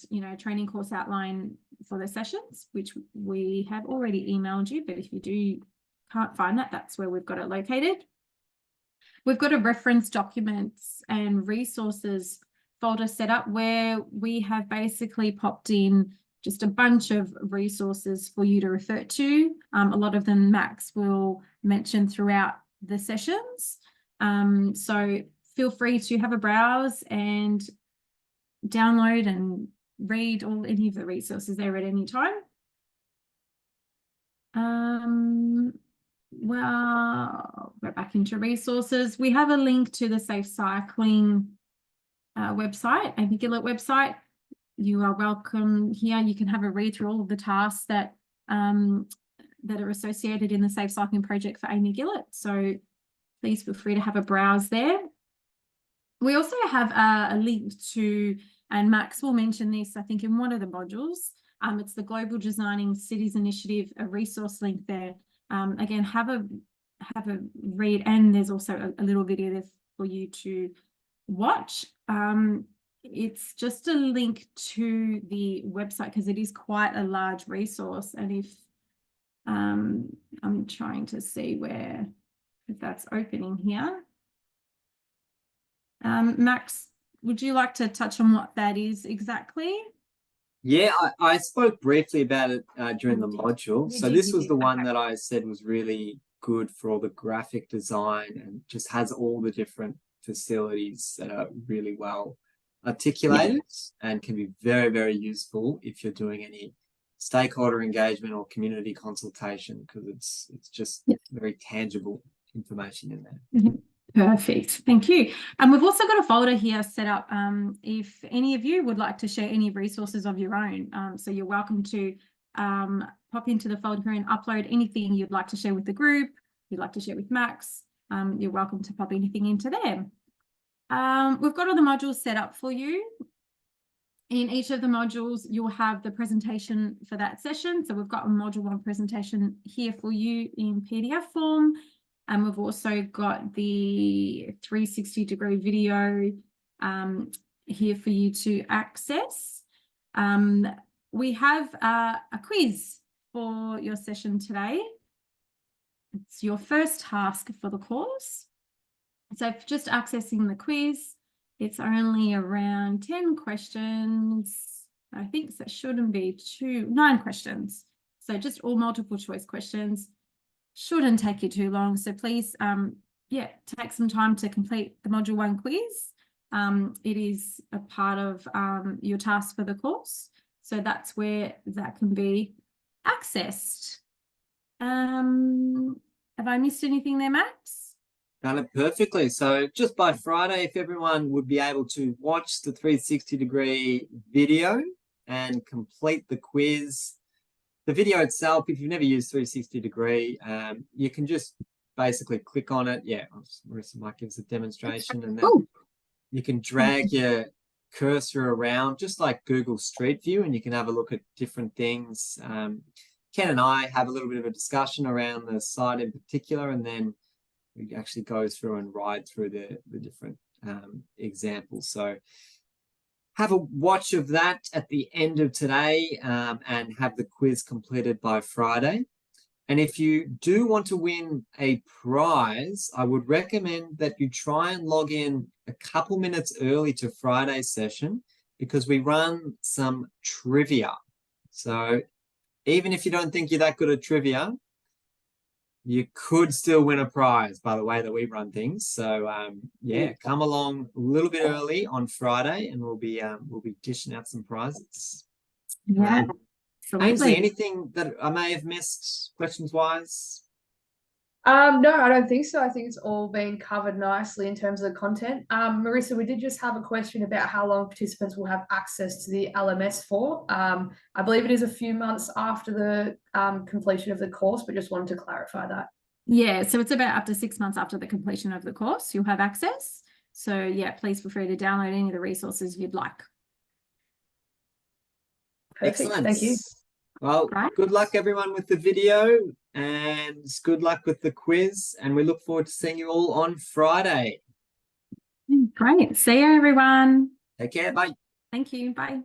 you know, training course outline for the sessions, which we have already emailed you. But if you can't find that, that's where we've got it located. We've got a reference documents and resources folder set up where we have basically popped in just a bunch of resources for you to refer to. A lot of them Max will mention throughout the sessions. So feel free to have a browse and download and read any of the resources there at any time. Well, we're back into resources. We have a link to the Safe Cycling website, Amigillate website. You are welcome here. You can have a read through all of the tasks that that are associated in the Safe Cycling project for Amigillate. So please feel free to have a browse there. We also have a link to, and Max will mention this, I think, in one of the modules, It's the Global Designing Cities Initiative, a resource link there. Again, have a read, and there's also a little video there for you to watch. It's just a link to the website because it is quite a large resource. And if I'm trying to see if that's opening here. Max, would you like to touch on what that is exactly?
Yeah, I spoke briefly about it during the module.
You
So
did,
this
you
was
did.
the one
Okay.
that I said was really good for all the graphic design and just has all the different facilities that are really well articulated and can be very, very useful if you're doing any stakeholder engagement or community consultation, because it's just very tangible information in there.
Perfect. Thank you. And we've also got a folder here set up if any of you would like to share any resources of your own. So you're welcome to pop into the folder here and upload anything you'd like to share with the group, you'd like to share with Max. You're welcome to pop anything into there. We've got all the modules set up for you. In each of the modules, you'll have the presentation for that session. So we've got a module 1 presentation here for you in PDF form. And we've also got the 360-degree video here for you to access. We have a quiz for your session today. It's your first task for the course. So if just accessing the quiz, it's only around 10 questions. I think that shouldn't be 9 questions. So just all multiple choice questions. Shouldn't take you too long. So please, take some time to complete the module 1 quiz. It is a part of your task for the course. So that's where that can be accessed. Have I missed anything there, Max?
Done it perfectly. So just by Friday, if everyone would be able to watch the 360-degree video and complete the quiz. The video itself, if you've never used 360-degree, you can just basically click on it. Yeah, Marissa might give us a demonstration, and then you can drag your cursor around just like Google Street View, and you can have a look at different things. Ken and I have a little bit of a discussion around the site in particular, and then we actually go through and ride through the different examples. So have a watch of that at the end of today and have the quiz completed by Friday. And if you do want to win a prize, I would recommend that you try and log in a couple minutes early to Friday's session, because we run some trivia. So even if you don't think you're that good at trivia, you could still win a prize by the way that we run things. So come along a little bit early on Friday, and we'll be dishing out some prizes.
Yeah.
Ainsley, anything that I may have missed questions wise?
No, I don't think so. I think it's all been covered nicely in terms of the content. Marissa, we did just have a question about how long participants will have access to the LMS for. I believe it is a few months after the completion of the course, but just wanted to clarify that.
Yeah, so it's about up to 6 months after the completion of the course, you'll have access. So yeah, please feel free to download any of the resources you'd like.
Perfect.
Excellent.
Thank you.
Well,
Right.
Good luck everyone with the video, and good luck with the quiz, and we look forward to seeing you all on Friday.
Great. See you, everyone.
Take care. Bye.
Thank you. Bye.